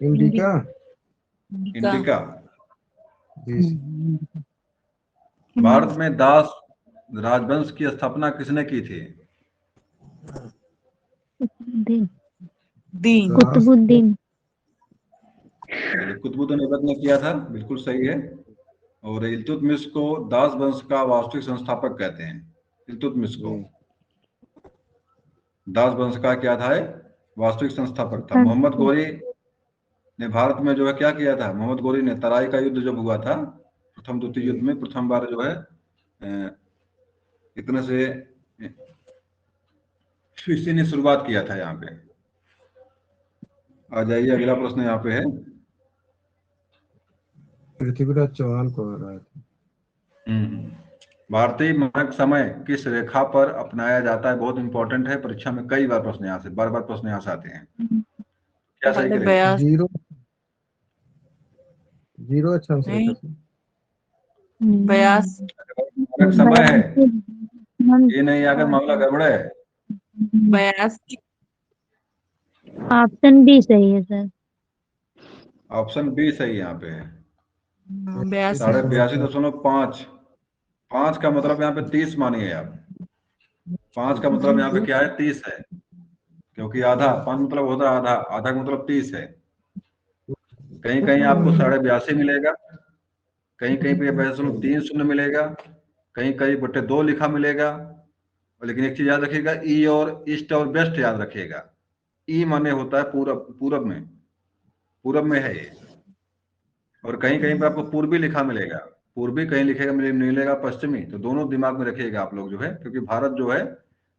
इंडिका। इंडिका। जी सर। भारत में दास राजवंश की स्थापना किसने की थी? कुतुबुद्दीन दीन कुतुबुद्दीन चलिए, कुतुबुद्दीन ऐबक ने किया था, बिल्कुल सही है। और इल्तुतमिश को दास वंश का वास्तविक संस्थापक कहते हैं। इल्तुतमिश को दास वंश का क्या था, वास्तविक संस्थापक था। मोहम्मद गोरी ने भारत में जो है क्या किया था, मोहम्मद गोरी ने तराई का युद्ध जब हुआ था, प्रथम द्वितीय युद्ध में प्रथम बार जो है इतने से इसी ने शुरुआत किया था। यहाँ पे आ जाइए, अगला प्रश्न यहाँ पे है। पृथ्वीराज चौहान को हराया था। भारतीय मानक समय किस रेखा पर अपनाया जाता है, बहुत इंपॉर्टेंट है, परीक्षा में कई बार प्रश्न यहाँ से, बार बार प्रश्न यहाँ से आते हैं। क्या सही करेंगे? 82 जीरो अक्षांश नहीं। रेखा से। 82 मानक समय है, हम ये नहीं अगर मामला गड़बड़ है। 82 ऑप्शन बी सही है सर। ऑप्शन बी सही यहाँ पे है। 82 82.5। 5 का मतलब यहाँ पे 30 मानिए आप। 5 का मतलब यहाँ पे क्या है, 30 है, क्योंकि आधा 5 मतलब होता है आधा, आधा का मतलब 30 है। कहीं कहीं आपको 82.5 मिलेगा, कहीं कहीं पे 3 शून्य मिलेगा, कहीं कहीं बटे 2 लिखा मिलेगा। लेकिन एक चीज याद रखिएगा, ई और ईस्ट और वेस्ट याद रखिएगा। ई माने होता है पूरब, पूरब में है ये। और कहीं कहीं पे आपको पूर्वी लिखा मिलेगा, पूर्वी कहीं लिखेगा मिलेगा पश्चिमी। तो दोनों दिमाग में रखिएगा आप लोग जो है, क्योंकि भारत जो है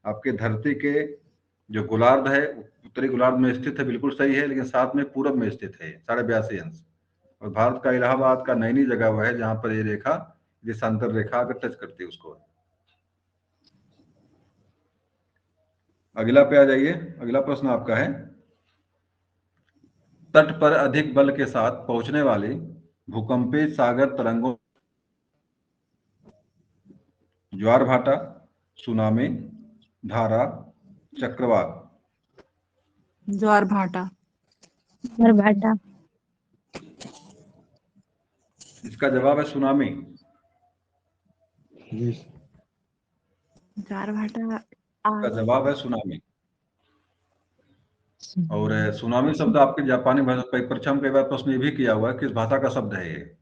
आपके धरती के जो गोलार्ध है, उत्तरी गोलार्ध में स्थित है, बिल्कुल सही है, लेकिन साथ में पूरब में स्थित है 82.5 अंश। और भारत का इलाहाबाद का नैनी जगह हुआ है जहां पर ये रेखा, देशांतर रेखा अगर टच करती है उसको। अगला पे आ जाइए, अगला प्रश्न आपका है। तट पर अधिक बल के साथ पहुंचने वाली भूकंपीय सागर तरंगों, ज्वार भाटा, सुनामी, धारा, चक्रवात। ज्वार भाटा और भाटा इसका जवाब है सुनामी। जी ज्वार भाटा इसका जवाब है सुनामी। और सुनामी शब्द आपके जापानी भाषा परीक्षा में कई बार प्रश्न ये भी किया हुआ है, किस भाषा का शब्द है ये।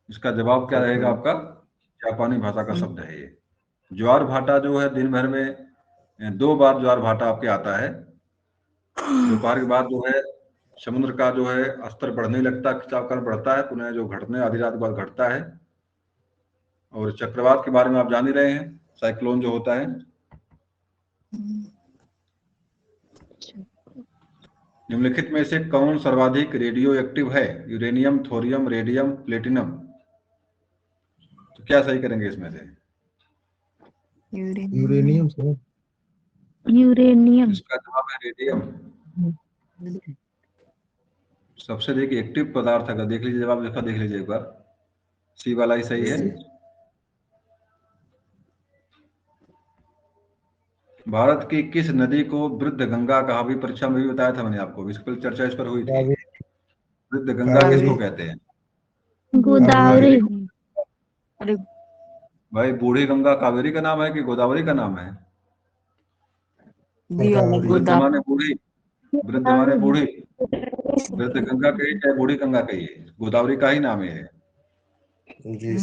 इसका जवाब क्या रहेगा आपका, जापानी भाषा का शब्द है ये। ज्वार भाटा जो है दिन भर में 2 बार ज्वार भाटा आपके आता है। दोपहर के बाद जो है समुद्र का जो है स्तर बढ़ने लगता है, खिंचाव बढ़ता है, पुनः जो घटने आधी रात के बाद घटता है। और चक्रवात के बारे में आप जान ही रहे हैं, साइक्लोन जो होता है। निम्नलिखित में से कौन सर्वाधिक रेडियो एक्टिव है, यूरेनियम, थोरियम, रेडियम, प्लेटिनम। तो क्या सही करेंगे इसमें से? यूरेनियम से। यूरेनियम इसका जवाब है रेडियम। सबसे देखिए एक्टिव पदार्थ अगर देख लीजिए, जवाब इसका देख लीजिए एक बार, सी वाला ही सही है। भारत की किस नदी को वृद्ध गंगा कहा, भी परीक्षा में भी बताया था मैंने आपको, इस पर चर्चा इस पर हुई थी। वृद्ध गंगा किसको कहते हैं? गोदावरी अरे भाई बूढ़ी गंगा कावेरी का नाम है कि गोदावरी का नाम है? दी वाला वृद्ध गोदा माने बूढ़ी, वृद्ध माने बूढ़ी, वृद्ध गंगा कही चाहे बूढ़ी गंगा कही, गोदावरी का ही नाम है। जी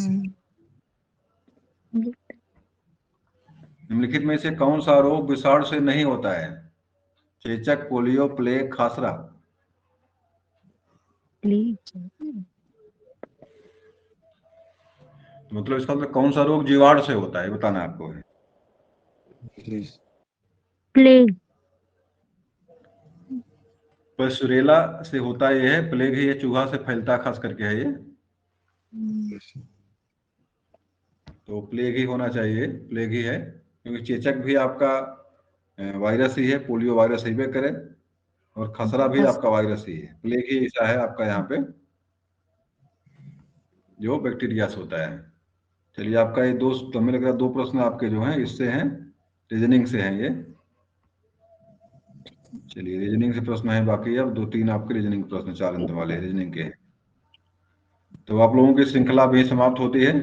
निम्नलिखित में से कौन सा रोग विषाणु से नहीं होता है? चेचक, पोलियो, प्लेग, खासरा। मतलब इसका मतलब कौन सा रोग जीवाणु से होता है बताना है आपको। प्लेग पसुरेला से होता है, यह प्लेग ही, ये चूहा से फैलता खास करके है ये। तो प्लेग ही होना चाहिए, प्लेग ही है, क्योंकि चेचक भी आपका वायरस ही है, पोलियो वायरस ही करे, और खसरा भी आपका वायरस ही है। प्लेग ही ऐसा है आपका यहाँ पे जो बैक्टीरिया से होता है। चलिए, आपका ये 2, तो हमें लग रहा है 2 प्रश्न आपके जो हैं इससे हैं, रीजनिंग से हैं ये। चलिए, रीजनिंग से प्रश्न है बाकी, अब 2-3 आपके रीजनिंग प्रश्न 4 अंक वाले रीजनिंग के। तो आप लोगों की श्रृंखला भी समाप्त होती है।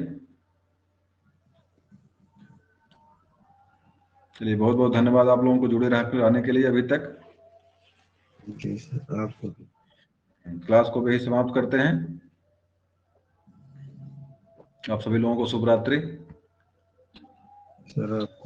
चलिए, बहुत बहुत धन्यवाद आप लोगों को जुड़े रहने के लिए अभी तक। जी सर, आपको क्लास को भी समाप्त करते हैं। आप सभी लोगों को शुभ रात्रि। सर आपको